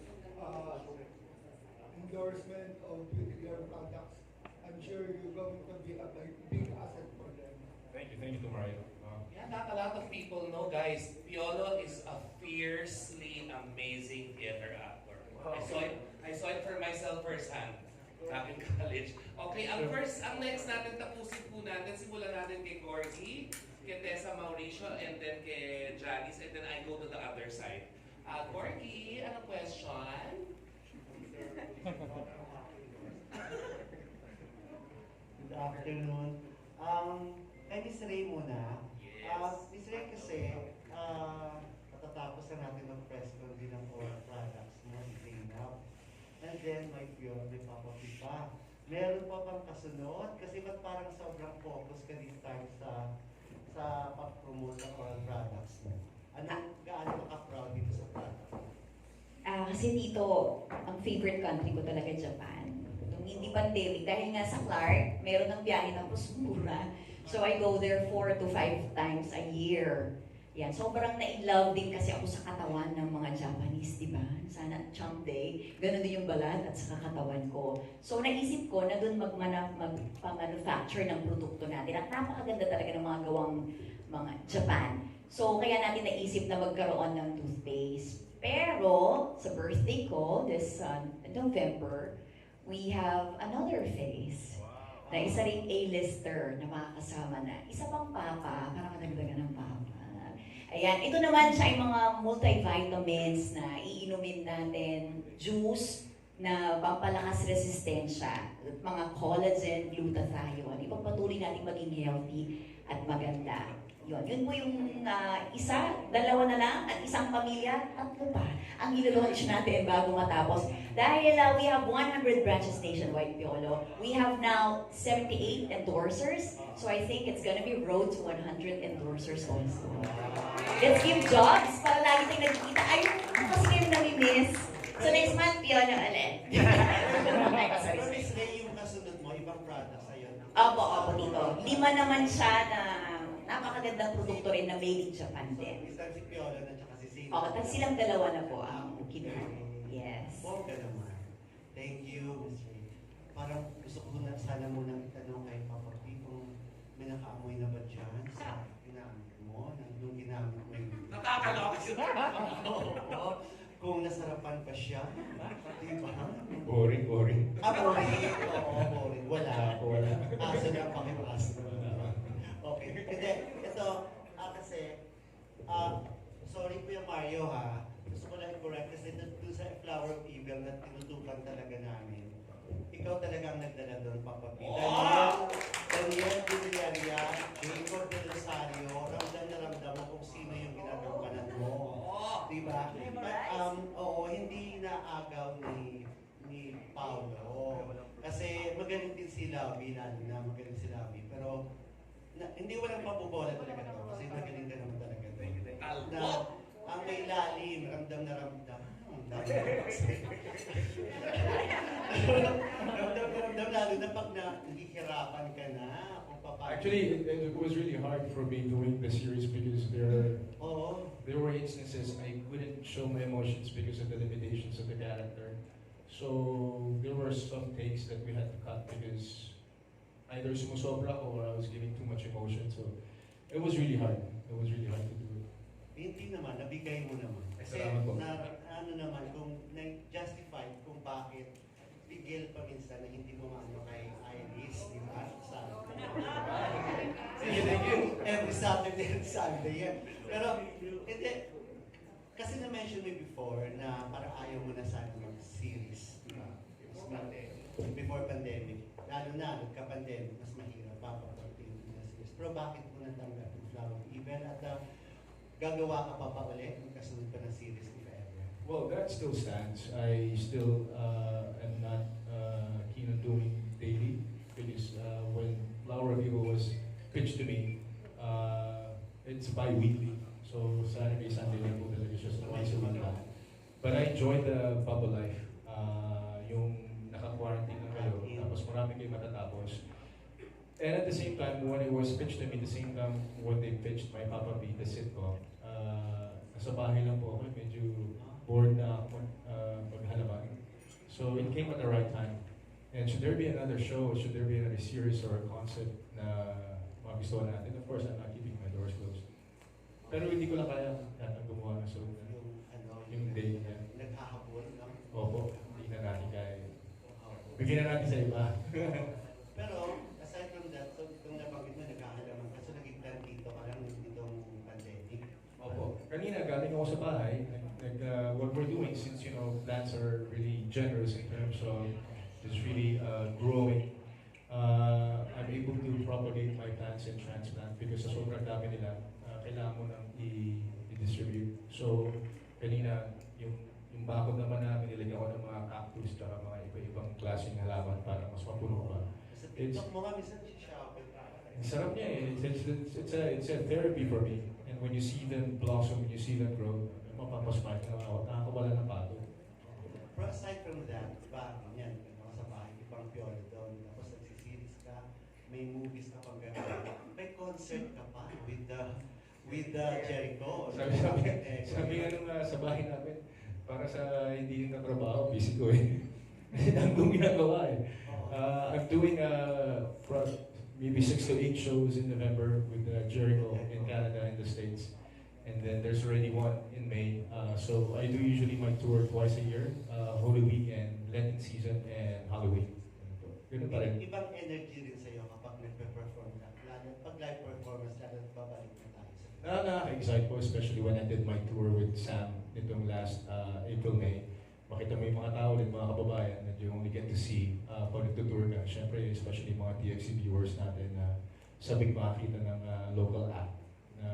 endorsement of Beautederm products. I'm sure you're going to be a big asset for them. Thank you to Mario. Yeah, not a lot of people know, guys. Piolo is a fiercely amazing theater actor. I saw it for myself firsthand back in college. Okay, ang next natin, tapusin po natin, simulan natin kay Corky, kay Tessa Mauricio, and then kay Janice, and then I go to the other side. Corky, ano question? Good afternoon. Kay Miss Ray muna. Yes. Miss Ray kasi, matatapos na natin ng press con din ng oral products mo, si Zainab. And then, may Piolo Pascual. Meron pa bang kasunod? Kasi ba't parang sobrang focus ka this time sa pag-promote ng oral products mo? Gaano ka proud dito sa product? Kasi dito, ang favorite country ko talaga Japan. Nung hindi pandemic, dahil nga sa Clark, meron ng biyahe ng mura. So I go there 4 to 5 times a year. Yan, sobrang na-in-love din kasi ako sa katawan ng mga Japanese, di ba? Sana Champ Day, ganun din yung balat at sa katawan ko. So naisip ko na doon magpa-manufacture ng produkto natin. At napakaganda talaga ng mga gawang mga Japan. So kaya natin naisip na magkaroon ng toothpaste. Pero sa birthday ko, this November, we have another face. Na isa ring A-lister na makakasama na. Isa pang papa, parang kadagdagan ng papa. Ayan, ito naman siya ay mga multivitamins na iinumin natin, juice na pampalakas resistensya, at mga collagen, glutathione, ipagpatuloy natin maging healthy at maganda. Yun po yung isa, dalawa na lang, at isang pamilya, tatlo pa ang ilo-launch natin bago matapos. Dahil we have 100 branches nationwide, Piolo. We have now 78 endorsers, so I think it's gonna be road to 100 endorsers also. Let's give jobs para lagi tayong nagkikita. Ayun, kasi kayo nami-miss. So next month, Piolo ulit. Sorry. Pero Miss Ray, yung kasunod mo, ibang product sa'yo. Opo, dito. 5 naman siya na napakagandang produkto rin na made in Japan din. Isang si Piolo na tsaka si Sina. Oo, tapos silang dalawa na po ang kinuha. Yes. Bongga naman. Thank you, Miss Ray. Parang gusto ko na sana munang itanong kay Papa P kung may nakaamoy na ba dyan sa ginamit mo, nung ginamit mo yung... Nakakalok. Oo. Kung nasarapan pa siya. Diba? Boring. Boring. Oo, boring. Wala. Aso na pakipaso. Okay. Hindi, ito, kasi, sorry Kuya Mario ha, gusto ko lang i-correct kasi doon sa Flower of Evil na tinutukan talaga namin, ikaw talaga ang nagdala doon, Papa P. Daniel Villaria, Jacob de Rosario, ramdam na ramdam mo kung sino yung ginagampanan mo. Diba? But, oo, hindi naagaw ni Paolo. Kasi magaling din si Lavi, lalo na magaling si Lavi. Pero, hindi walang pabubola talaga to. Kasi magaling ka naman talaga to. Na, ang may lalim, ramdam na ramdam. Ramdam lalo na pag nahihirapan ka na. Actually, it was really hard for me doing the series because there were instances I couldn't show my emotions because of the limitations of the character. So there were some takes that we had to cut because either sumusobra ko or I was giving too much emotion. So it was really hard. It was really hard to do it. Hindi naman, nabigay mo naman. Kasi ano naman, kung na-justify kung bakit pigil pa minsan na hindi mo maano kay Iris, di ba? Every Saturday and Sunday yan. Pero, hindi, kasi na-mention mo before na parang ayaw mo na sana mag-series, di ba? Before pandemic. Lalo na, nagka-pandemic, mas mahirap papaportin na series. Pero bakit mo natanggap yung Flower of Evil at gagawa ka pa ulit yung kasunod pa ng series if ever? Well, that still stands. I still am not keen on doing daily because when Flower of Evil was pitched to me, it's bi-weekly. So Saturday, Sunday lang po talaga siya twice a week lang. But I enjoy the bubble life. Yung naka-quarantine na kayo, tapos marami kayo matatapos. And at the same time, when it was pitched to me, the same time when they pitched my Papa B, the sitcom, nasa bahay lang po ako, medyo bored na ako maghalaman. So it came at the right time. And should there be another show, should there be another series or a concept na magustuhan natin, of course, I'm not keeping my doors closed. Pero hindi ko lang kaya gumawa ng show na yung day niya. Naghahabol, no? Opo, hindi na natin kaya. Bigyan na natin sa iba. Pero, aside from that, so kung nabanggit mo, nagkakalaman ka, so naging plan dito ka lang nitong pandemic. Opo. Kanina, galing ako sa bahay. What we're doing, since, plants are really generous in terms of just really growing, I'm able to propagate my plants and transplant because sa sobrang dami nila, kailangan mo nang i-distribute. So, kanina, yung bakod naman namin, nilagyan ko ng mga cactus at mga iba-ibang klaseng halaman para mas mapuno pa. Sa TikTok mo nga, minsan shopping. Ang sarap niya eh. It's a therapy for me. And when you see them blossom, when you see them grow, mapapasmile ka na nakakawala ng pato. Pero aside from that, diba, ganyan, sa bahay, ibang Piolo doon, tapos nagsiseries ka, may movies ka pang gano'n. May concert ka pa with the Jericho. Sabi nga nung sa bahay namin, para sa hindi yung trabaho, busy ko eh. Ang dumi ginagawa eh. I'm doing maybe 6 to 8 shows in November with Jericho in Canada and the States. And then there's already one in May. So I do usually my tour twice a year, Holy Week and Lenten season and Halloween. Ganun pa rin. Ibang energy rin sa'yo kapag nagpe-perform ka. Lalo, pag live performance, lalo babalik na tayo sa Nakaka-excite po, especially when I did my tour with Sam nitong last April, May. Makita mo yung mga tao din, mga kababayan that you only get to see pag nagtutour ka. Siyempre, especially mga TXC viewers natin na sabik makakita ng local act na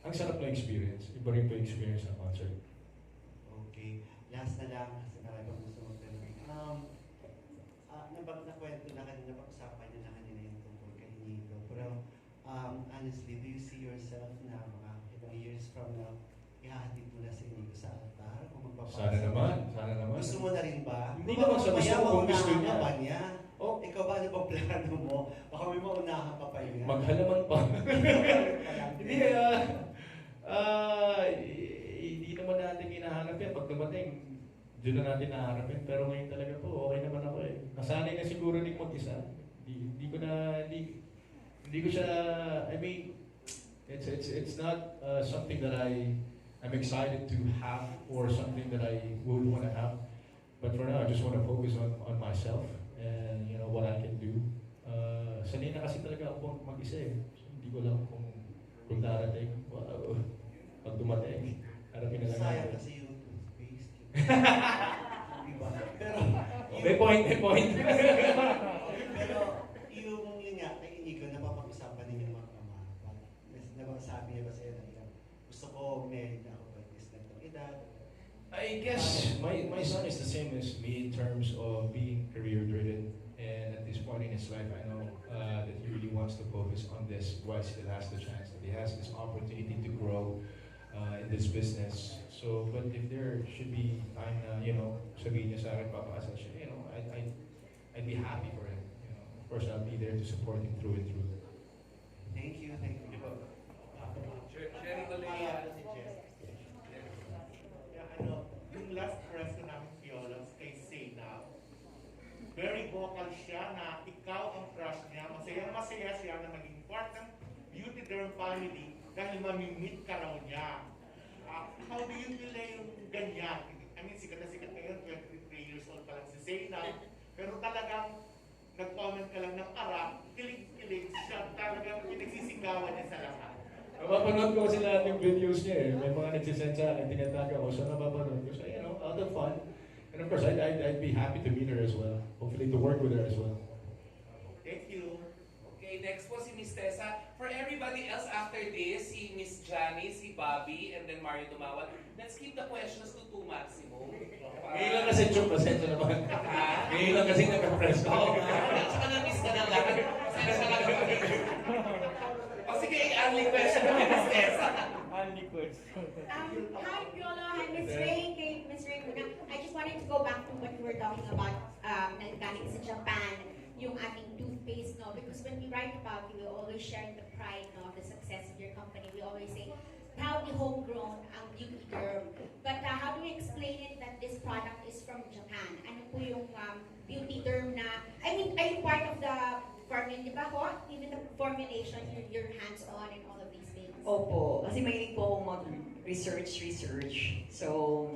ang sarap na experience. Iba rin po yung experience ng concert. Okay. Last na lang, kasi marami pang gusto mong tanong. Nakwento na kanina, pag-usapan niyo na kanina yung tungkol kay Nico. Pero honestly, do you see yourself na mga ilang years from now, ihahatid mo na si Nico sa altar? Kung magpapasok? Sana naman. Gusto mo na rin ba? Hindi naman sa gusto ko, kung gusto niya. Ba niya? Oh, ikaw ba, ano bang plano mo? Baka may maunahan ka pa yun. Maghalaman pa. Hindi hindi naman natin hinahanap yan. Pag dumating, doon na natin nahanapin. Pero ngayon talaga po, okay naman ako eh. Nasanay na siguro din mag-isa. Hindi ko siya, I mean, it's not something that I'm excited to have or something that I would want to have. But for now, I just want to focus on myself and you know what I can do. Sanay na kasi talaga ako mag-isa eh. So, hindi ko lang kung darating. Pag dumating, harapin na lang. Sayang kasi yung toothpaste. Diba? Pero, may point. pero, yun nga, kay Inigo, napapag-usapan ninyo mag-ama. Nabasabi niya ba sa'yo na gusto ko, married na ako by this na itong edad? I guess my son is the same as me in terms of being career-driven. And at this point in his life, I know that he really wants to focus on this while he still has the chance, that he has this opportunity to grow in this business. So, but if there should be time na, you know, sabihin niya sa akin, papakasal siya, you know, I'd be happy for him. You know, of course, I'll be there to support him through and through. Thank you. Jerry Malaya. Yung last press ko namin Piolo kay Sena, very vocal siya na ikaw ang crush niya. Masaya siya na maging part ng Beautederm family dahil mamimit ka raw niya. How do you feel na yung ganyan? I mean, sikat na sikat ngayon, 23 years old pa lang si Sena, pero talagang nag-comment ka lang ng arap, kilig-kilig siya, talagang pinagsisigawan niya sa lahat. Napapanood ko kasi lahat yung videos niya eh. May mga nagsisend sa akin, tinatag ako. So napapanood ko. So, you know, out of fun. And of course, I'd be happy to meet her as well. Hopefully to work with her as well. Thank you. Okay, next po si Miss Tessa. For everybody else after this, si Miss Johnny, si Bobby, and then Mario Dumawan. Let's keep the questions to 2 maximum. Ngayon lang kasi Chuk, pasensya naman. Ngayon lang kasi nag-press ko. Oo nga. Tsaka na-miss ka na lang. Pasensya lang. O sige, only question kay Miss Tessa. Only question. Hi, Piolo. Hi, Miss Ray. Miss Ray, I just wanted to go back to what you were talking about naggaling sa Japan, yung ating toothpaste, no? Because when we write about you, we always share the pride, no, of the success of your company. We always say, proudly homegrown ang Beautederm. But how do you explain it that this product is from Japan? Ano po yung Beautederm na, I mean, are you part of the formula, di ba ho? Even the formulation, you're hands-on and all of these things. Opo, kasi mahilig po akong mag-research. So,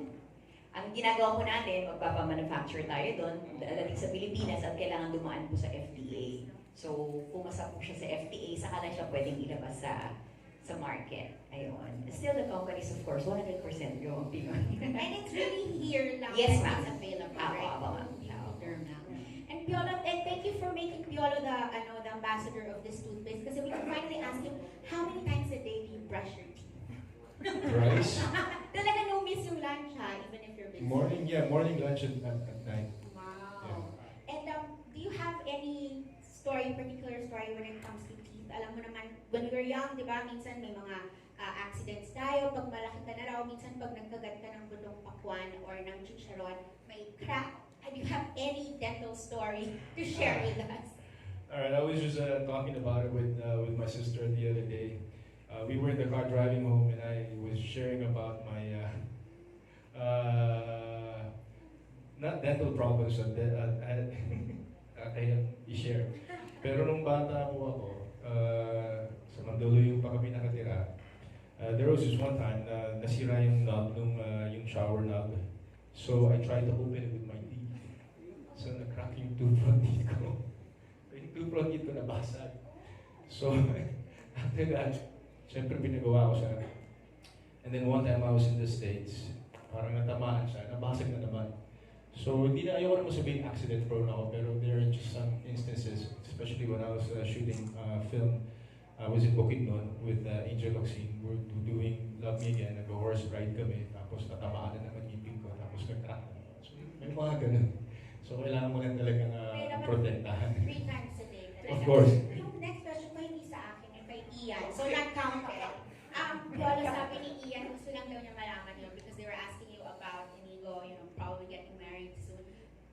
ang ginagawa po natin, magpapamanufacture tayo doon, dadating sa Pilipinas at kailangan dumaan po sa FDA. So, pumasa po siya sa FDA, saka lang siya pwedeng ilabas sa market. Ayun. Still, the company is, of course, 100% yung Pinoy. And it's really here lang. Yes, ma'am. It's available, Apo, right? apo, ma'am. Beautederm lang. And Piolo, and thank you for making Piolo the ambassador of this toothpaste. Kasi we can finally ask him, how many times a day do you brush your teeth? Rice? Talaga no miss yung lunch, ha? Even if you're busy. Morning, lunch, and night. Wow. Yeah. And do you have any particular story when it comes to teeth? Alam mo naman, when we were young, di ba, minsan may mga accidents tayo. Pag malaki ka na raw, minsan pag nagkagat ka ng budong pakwan or ng chicharon, may crack. Do you have any dental story to share with us? All right, I was just talking about it with my sister the other day. We were in the car driving home, and I was sharing about my not dental problems that I had kaya i-share. Pero nung bata po ako, sa Mandaluyong pa kami nakatira, there was this one time na nasira yung knob nung yung shower knob. So I tried to open it with my teeth. So na-crack yung two front teeth ko. Yung two front teeth ko nabasag. So after that, syempre pinagawa ko siya. And then one time I was in the States, parang natamaan siya, nabasag na naman. So hindi na, ayoko naman sabihin accident prone ako, pero there are just some instances, especially when I was shooting film. I was in Bukidnon with Angel Oxine. We're doing Love Me Again, nag-horse ride kami, tapos natamaan na naman ngipin ko, tapos nag-crack na. So may mga ganun. So kailangan mo lang talagang protektahan. 3 times a day. Of course. Yung next question ko hindi sa akin, yung kay Ian. So not counted. Piolo, sabi ni Ian, gusto lang daw niya malaman yun because they were asking you about Inigo, probably getting married soon.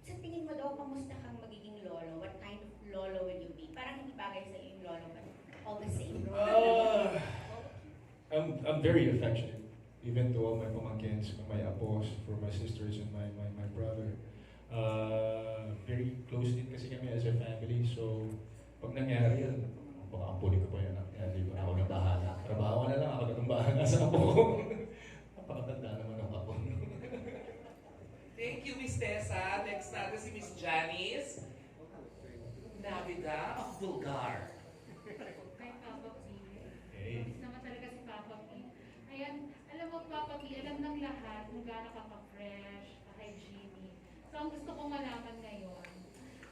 Sa tingin mo daw, kamusta kang magiging lolo? What kind of lolo will you be? Parang hindi bagay sa yung lolo, but all the same. I'm very affectionate, even to all my pamangkins, my apos, for my sisters and my brother. Very close din kasi kami as a family, so pag nangyari yan, baka ampuli ko pa yan. Di ba? Ako na bahala. Trabaho na lang, ako na bahala sa apo ko. Napakatanda naman ang apo. Thank you, Miss Tessa. Next natin si Miss Janice. Navida of Bulgar. Kay Papa P. Hey. Miss naman talaga si Papa P. Ayan, alam mo Papa P, alam ng lahat kung gaano ka ka-fresh, ka-hygienic. So ang gusto kong malaman ngayon,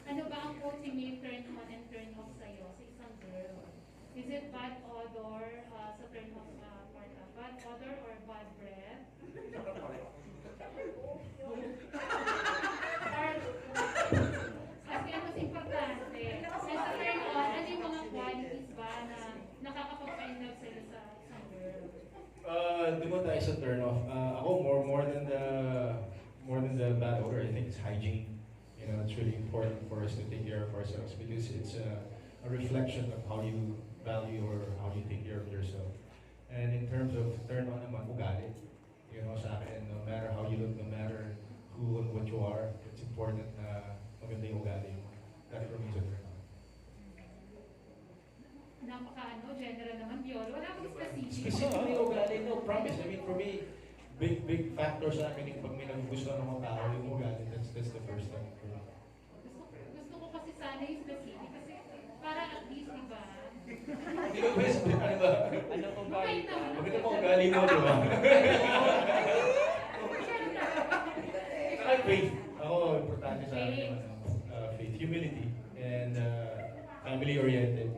ano ba ang quote may turn on and turn off sa'yo sa isang girl? Is it bad odor sa turn off part? Bad odor or bad breath? Kasi ang mas importante, sa turn on, ano yung mga qualities ba na nakakapag-pa-in-love sa'yo sa isang girl? Doon tayo sa turn off. Ako more than the bad odor, I think it's hygiene. It's really important for us to take care of ourselves because it's a reflection of how you value or how you take care of yourself. And in terms of turn on naman, ugali. Sa akin, no matter how you look, no matter who and what you are, it's important na maganda yung ugali mo. That for me is a turn on. General naman, Piolo. Wala akong specific. Specifically ugali, no, promise. I mean, for me, big factor sa akin yung pag may nagugustuhan ng mga tao, yung ugali, that's the first thing for me. Gusto ko kasi sana yung specific kasi para at least, di ba? Hindi ba best friend, ano ba? Ano kung bakit? Maganda mo ugali mo, di ba? Saka faith. Ako, importante sa akin faith, humility, and family-oriented.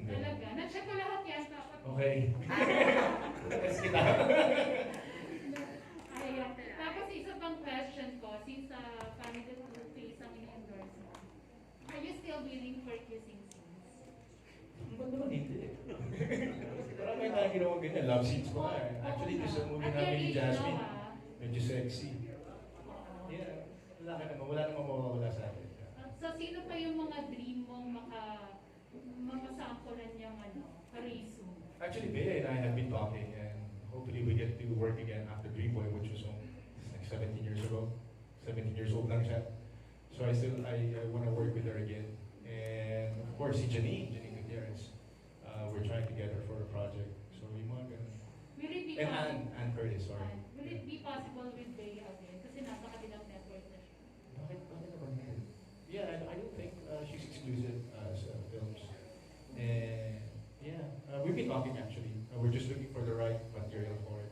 Talaga. Na-check ko lahat yan. Okay. Tapos kita. Ayan. Tapos isa pang question ko, since family two-face ang in-endorse mo, are you still willing for kissing scenes? Ba't naman hindi? Parang may tayong ginawa ganyan. Love scenes pa nga eh. Actually, doon sa movie namin ni Jasmine, medyo sexy. Yeah. Wala namang mawawala sa atin. So, sino pa yung mga dream mong makasampulan niyang kariso? Actually, Bea and I have been talking, and hopefully we get to work again after Dreamboy, which was like 17 years ago. 17 years old lang siya. So I want to work with her again. And of course, si Janine Gutierrez. We're trying to get her for a project. So yung mga ganun. Will it be And Ann Curtis, sorry. Will it be possible with Bea again? Kasi nasa kabilang network na siya. Bakit naman yun? Yeah, I don't think she's exclusive sa films. And yeah, we've been talking actually. We're just looking for the right material for it.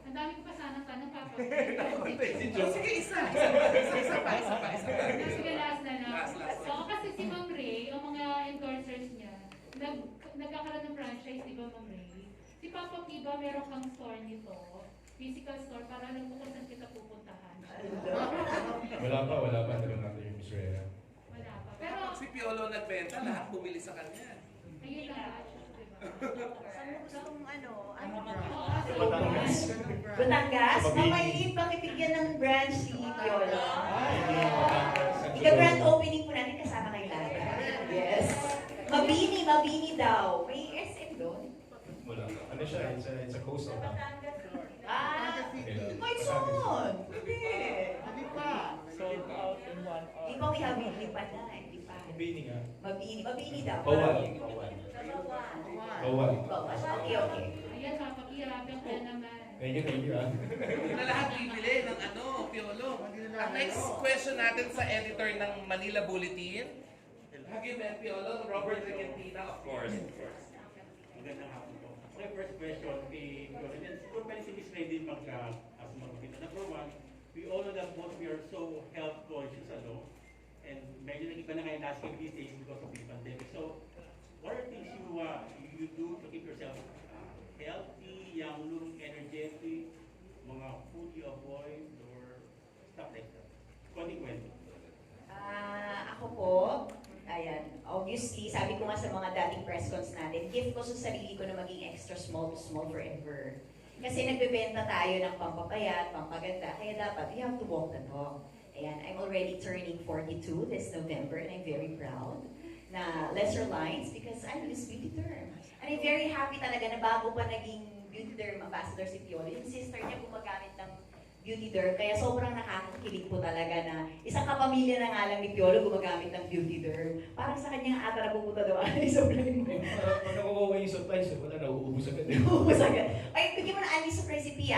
Ang dami ko pa sanang tanong, Papa. Sige, isa pa. Sige, last na lang. Last. So, kasi si Ma'am Ray, yung mga endorsers niya, nagkakaroon ng franchise, di ba, Ma'am Ray? Si Papa P ba, meron kang store nito? Physical store, para lang kung saan kita pupuntahan. Wala pa. Tanong natin yung Miss Rhea. Wala pa. Pero, Si Piolo nagbenta, lahat bumili sa kanya. ayun lang, di ba? Saan mo gustong Batangas. Batangas? Mamayiit pakibigyan ng branch si Piolo. The grand opening po natin kasama kayo Mabini daw. May SM doon? Wala. Ano siya? It's a coastal town. Ah, Okay. Quezon! Hindi. Hindi pa. Sold out in 1 hour. Di pa we have hindi pa na, hindi pa. Mabini nga. Mabini daw. Bawal. Bawal. Okay. Ayan, papakihapin ka naman. Thank you. Hindi na lahat bibili ng Piolo. Ang next question natin sa editor ng Manila Bulletin. Hagin Ben Piolo, Robert Regentina, of course. Magandang hapon po. Okay, first question kay Piolo. Then, siguro pwede si Miss Ray din as magpita. Number one, we all know that both we are so health conscious, and medyo nag-iba na ngayon landscape these days because of the pandemic. So, what are things you do to keep yourself healthy, young, energetic, mga food you avoid, or stuff like that? Kwento. Ako po, ayan, obviously, sabi ko nga sa mga dating press cons natin, gift ko sa sarili ko na maging extra small to small forever. Kasi nagbebenta tayo ng pampapayat, pampaganda, kaya dapat you have to walk the talk. Ayan, I'm already turning 42 this November and I'm very proud na lesser lines because I use Beautederm. And I'm very happy talaga na bago pa naging Beautederm ambassador si Piolo, yung sister niya gumagamit ng Beautederm, kaya sobrang nakakakilig po talaga na isang kapamilya na nga lang ni Piolo gumagamit ng Beautederm. Parang sa kanya nga ata napupunta daw ay sobrang Pag nakukuha yung supplies, wala na, uuubos agad. Ubus agad. Ay, bigyan mo na Alice sa recipe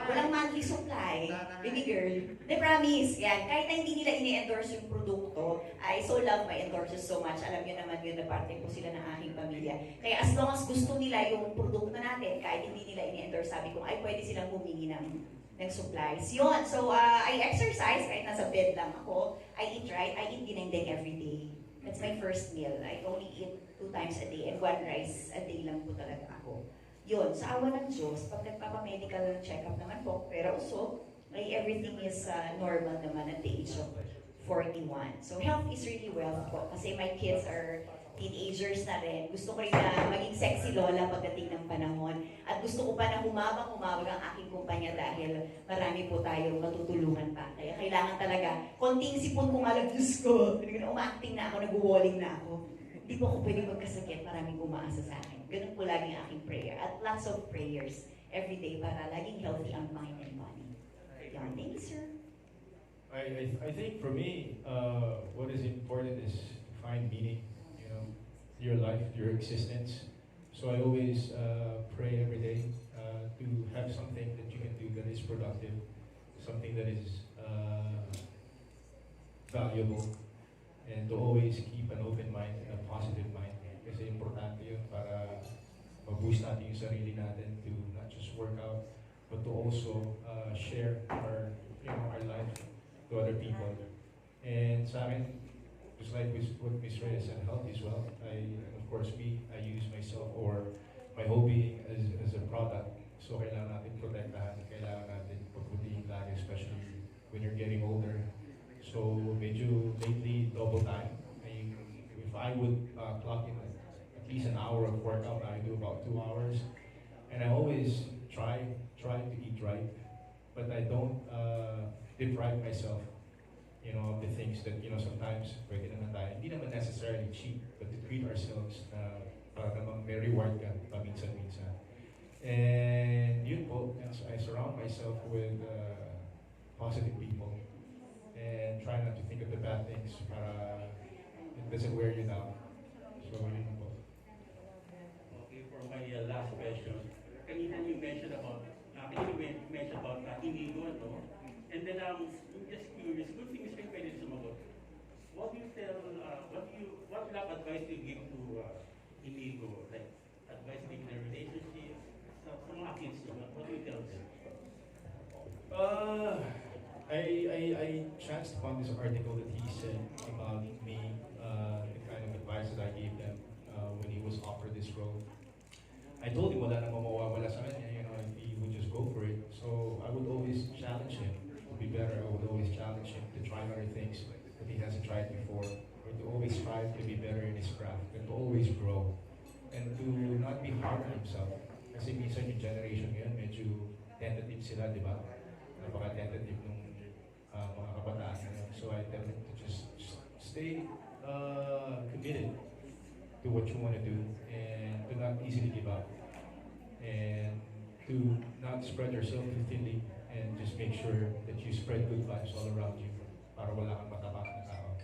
Walang monthly supply. Baby girl. The promise. Yan. Kahit na hindi nila ini-endorse yung produkto, I so love my endorsers so much. Alam niyo naman yun na parte po sila ng aking pamilya. Kaya as long as gusto nila yung produkto natin, kahit hindi nila ini-endorse, sabi ko, ay pwede silang humingi ng supplies. Yun. So, I exercise kahit nasa bed lang ako. I eat right. I eat dinengdeng every day. That's my first meal. I only eat 2 times a day and 1 rice a day lang po talaga ako. Yun, sa awa ng Diyos, pag nagpapamedical check-up naman po, pero also, everything is normal naman at the age of 41. So health is really wealth po kasi my kids are teenagers na rin. Gusto ko rin na maging sexy lola pagdating ng panahon. At gusto ko pa na humabang ang aking kumpanya dahil marami po tayong matutulungan pa. Kaya kailangan talaga, konting sipon ko nga lang, Diyos ko. Umaacting na ako, nag-walling na ako. Hindi po ako pwede magkasakit, maraming umaasa sa akin. Ganun po lagi ang aking prayer. At lots of prayers every day para laging healthy ang mind and body. Yan. Thank you, sir. I think for me, what is important is to find meaning, your life, your existence. So I always pray every day to have something that you can do that is productive, something that is valuable, and to always keep an open mind and a positive mind. Kasi importante yun para ma-boost natin yung sarili natin to not just work out, but to also share our life to other people. And sa akin, just like what Ms. Reyes said, health as well. Of course, I use myself or my hobby as a product. So kailangan natin protektahan, kailangan natin pagputihin lagi, especially when you're getting older. So medyo lately, double time. If I would clock in at least an hour of workout, I do about 2 hours. And I always try to eat right, but I don't deprive myself, of the things that, sometimes pwede naman tayo. Hindi naman necessarily cheap, but to treat ourselves para namang may reward ka paminsan-minsan. And yun po, I surround myself with positive people and try not to think of the bad things para it doesn't wear you down. So yun po. Okay, for my last question. Kanina you mentioned about Inigo, no? And then I'm just curious, good thing is pwede sumagot. What do you tell, what love advice do you give to Inigo? Like, advice in a relationship? Sa mga kids, what do you tell them? I chanced upon this article that he said about me, the kind of advice that I gave them when he was offered this role. I told him wala nang mawawala sa kanya, he would just go for it. So I would always challenge him to be better. I would always challenge him to try other things that he hasn't tried before, or to always strive to be better in his craft, and to always grow, and to not be hard on himself. Kasi minsan yung generation ngayon, medyo tentative sila, di ba? Napaka-tentative nung mga kabataan ngayon. So I tell him to just stay committed to what you want to do and to not easily give up and to not spread yourself too thinly and just make sure that you spread good vibes all around you para wala kang matapak na tao.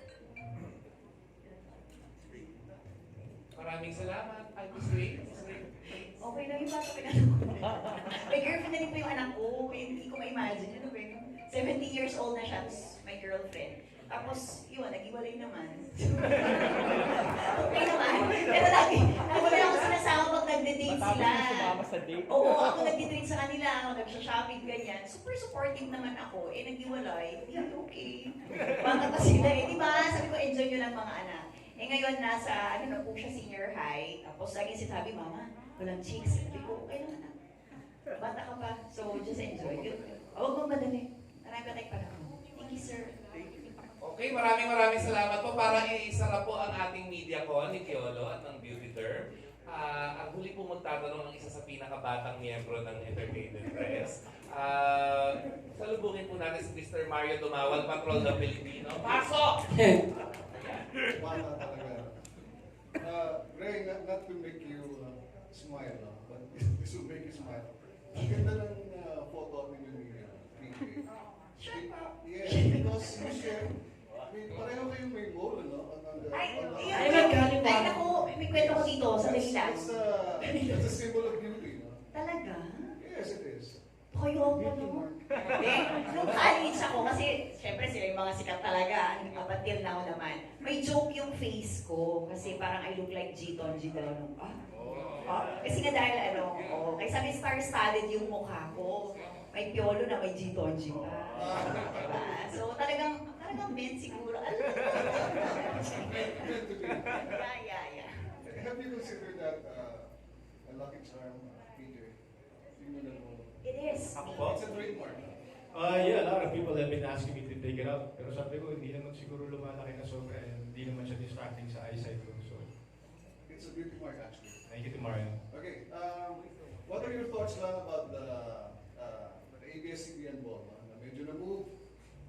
Maraming salamat. Ay, Miss Ray. Miss Ray. Okay lang yung bata pinanong ko. May girlfriend na rin po yung anak ko. Hindi ko ma-imagine. Ano ba yun? 17 years old na siya. Tapos my girlfriend. Tapos, yun, nag-iwalay naman. Okay naman. Pero lagi ako sinasama pag nagde-date sila. Matapos na sumama sa date. Oo, ako nag-date sa kanila. Ako nag-shopping, ganyan. Super supportive naman ako. Eh, nag-iwalay. Hindi, okay. Baka pa sila eh. Diba? Sabi ko, enjoy nyo lang mga anak. Eh ngayon, nasa, ano na po siya, senior high. Tapos lagi sinabi, Mama, walang chicks. Sabi ko, okay lang anak. Bata ka pa. So, just enjoy. Huwag mong madali. Marami pa tayong panahon. Thank you, sir. Okay, maraming salamat po. Para isara po ang ating media con ni Piolo at ng Beautederm. Ang huli po magtatanong ng isa sa pinakabatang miyembro ng Entertainment Press. Salubungin po natin si Mr. Mario Dumawal, Patrol ng Pilipino. Pasok! Bata talaga. Ray, not to make you smile, but this will make you smile. Ang ganda ng photo ninyo ni PJ. Yes, because you share, pareho kayong may goal, no? Ay, naku, may kwento ko dito sa Dahilan. It's a symbol of beauty, no? Talaga? Yes, it is. Kayo ako, no? Nung college ako, kasi syempre sila yung mga sikat talaga, up until now naman. May joke yung face ko, kasi parang I look like G-Tonji daw. Kasi nga dahil kaya sabi star-studded yung mukha ko. May Piolo na may G-Tonji pa. Diba? So talagang men siguro. Yeah. Have you considered that a lucky charm, PJ? It is. It's a trademark. Yeah, a lot of people have been asking me to take it out. Pero sabi ko, hindi naman siguro lumalaki na sobra and hindi naman siya distracting sa eyesight ko. So, it's a beauty mark actually. thank you to Mario. Okay, what are your thoughts lang about the ABS-CBN ball? Medyo na-move,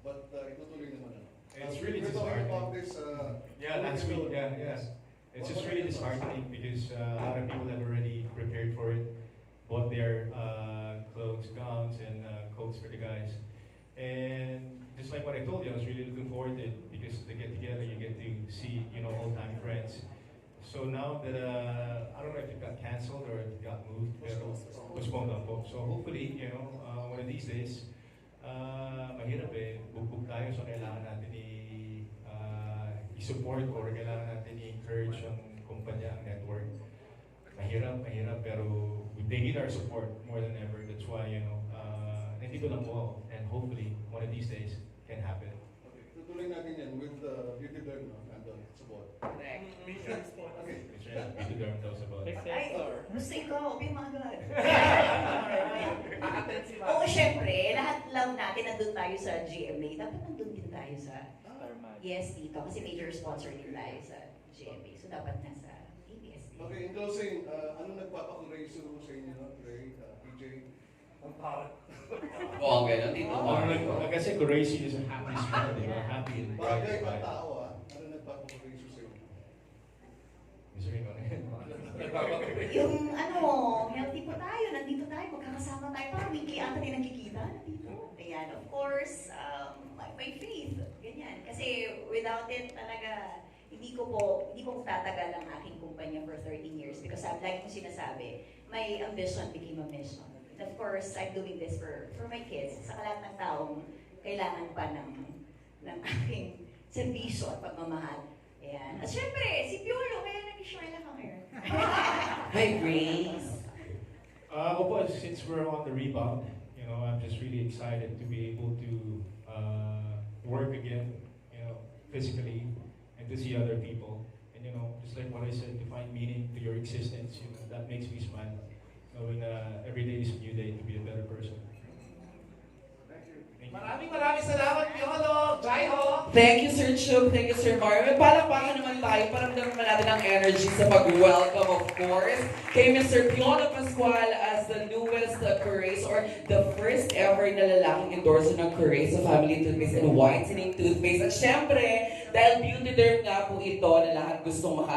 but itutuloy naman. It's really we're talking disheartening. about this. Last week, It's just really disheartening because a lot of people have already prepared for it, bought their clothes, gowns, and coats for the guys. And just like what I told you, I was really looking forward to it because they get together, you get to see, old-time friends. So now that, I don't know if it got canceled or it got moved, pero postponed lang po. So hopefully, one of these days, mahirap bugbog tayo, so kailangan natin i-support or kailangan natin i-encourage ang kumpanya, ang network. Mahirap, pero they need our support more than ever. That's why, nandito lang po ako. And hopefully, one of these days, can happen. Okay, tutuloy natin yan with Beautederm, nandun sa board. Correct. Okay. Beautederm daw sa bawat. Ay, gusto ikaw, bimagad. Aaten si Oo, syempre, lahat lang natin nandun tayo sa GMA. Dapat nandun din tayo sa Yes, dito. Kasi major sponsor din tayo sa GMA. So, dapat nasa ABS. Okay, in closing, ano nagpapakureso sa inyo, Ray, PJ? Ang parang. Oo, ganun dito. Kasi Coracy is a happy smile, di ba? Happy and bright Bagay ang smile. tao, ano nagpapakureso sa inyo? Mr. Ring, ano yan? Yung healthy po tayo, nandito tayo, magkakasama tayo. Parang weekly ata din nagkikita. Nandito. Ayan, of course, my faith. Ganyan. Kasi without it, talaga, hindi ko po tatagal ang aking kumpanya for 13 years because like kong sinasabi, my ambition became a mission. And of course, I'm doing this for my kids. Sa lahat ng taong kailangan pa ng aking serbisyo at pagmamahal. Ayan. At syempre, si Piolo, kaya nag-shine ako ngayon. Hi, Grace. Since we're on the rebound, I'm just really excited to be able to work again, physically, and to see other people. And just like what I said, to find meaning to your existence, that makes me smile. Knowing every day is a new day to be a better person. Thank you. Maraming salamat, Piolo! Jai ho! Thank you, Sir Chuk. Thank you, Sir Mario. May palakpakan naman tayo. Paramdam naman natin ang energy sa pag-welcome, of course, kay Mr. Piolo Pascual as the newest Corace or the first ever na lalaking endorser ng Corace sa Family Toothpaste and Whitening Toothpaste. At syempre, dahil Beautederm nga po ito na lahat gustong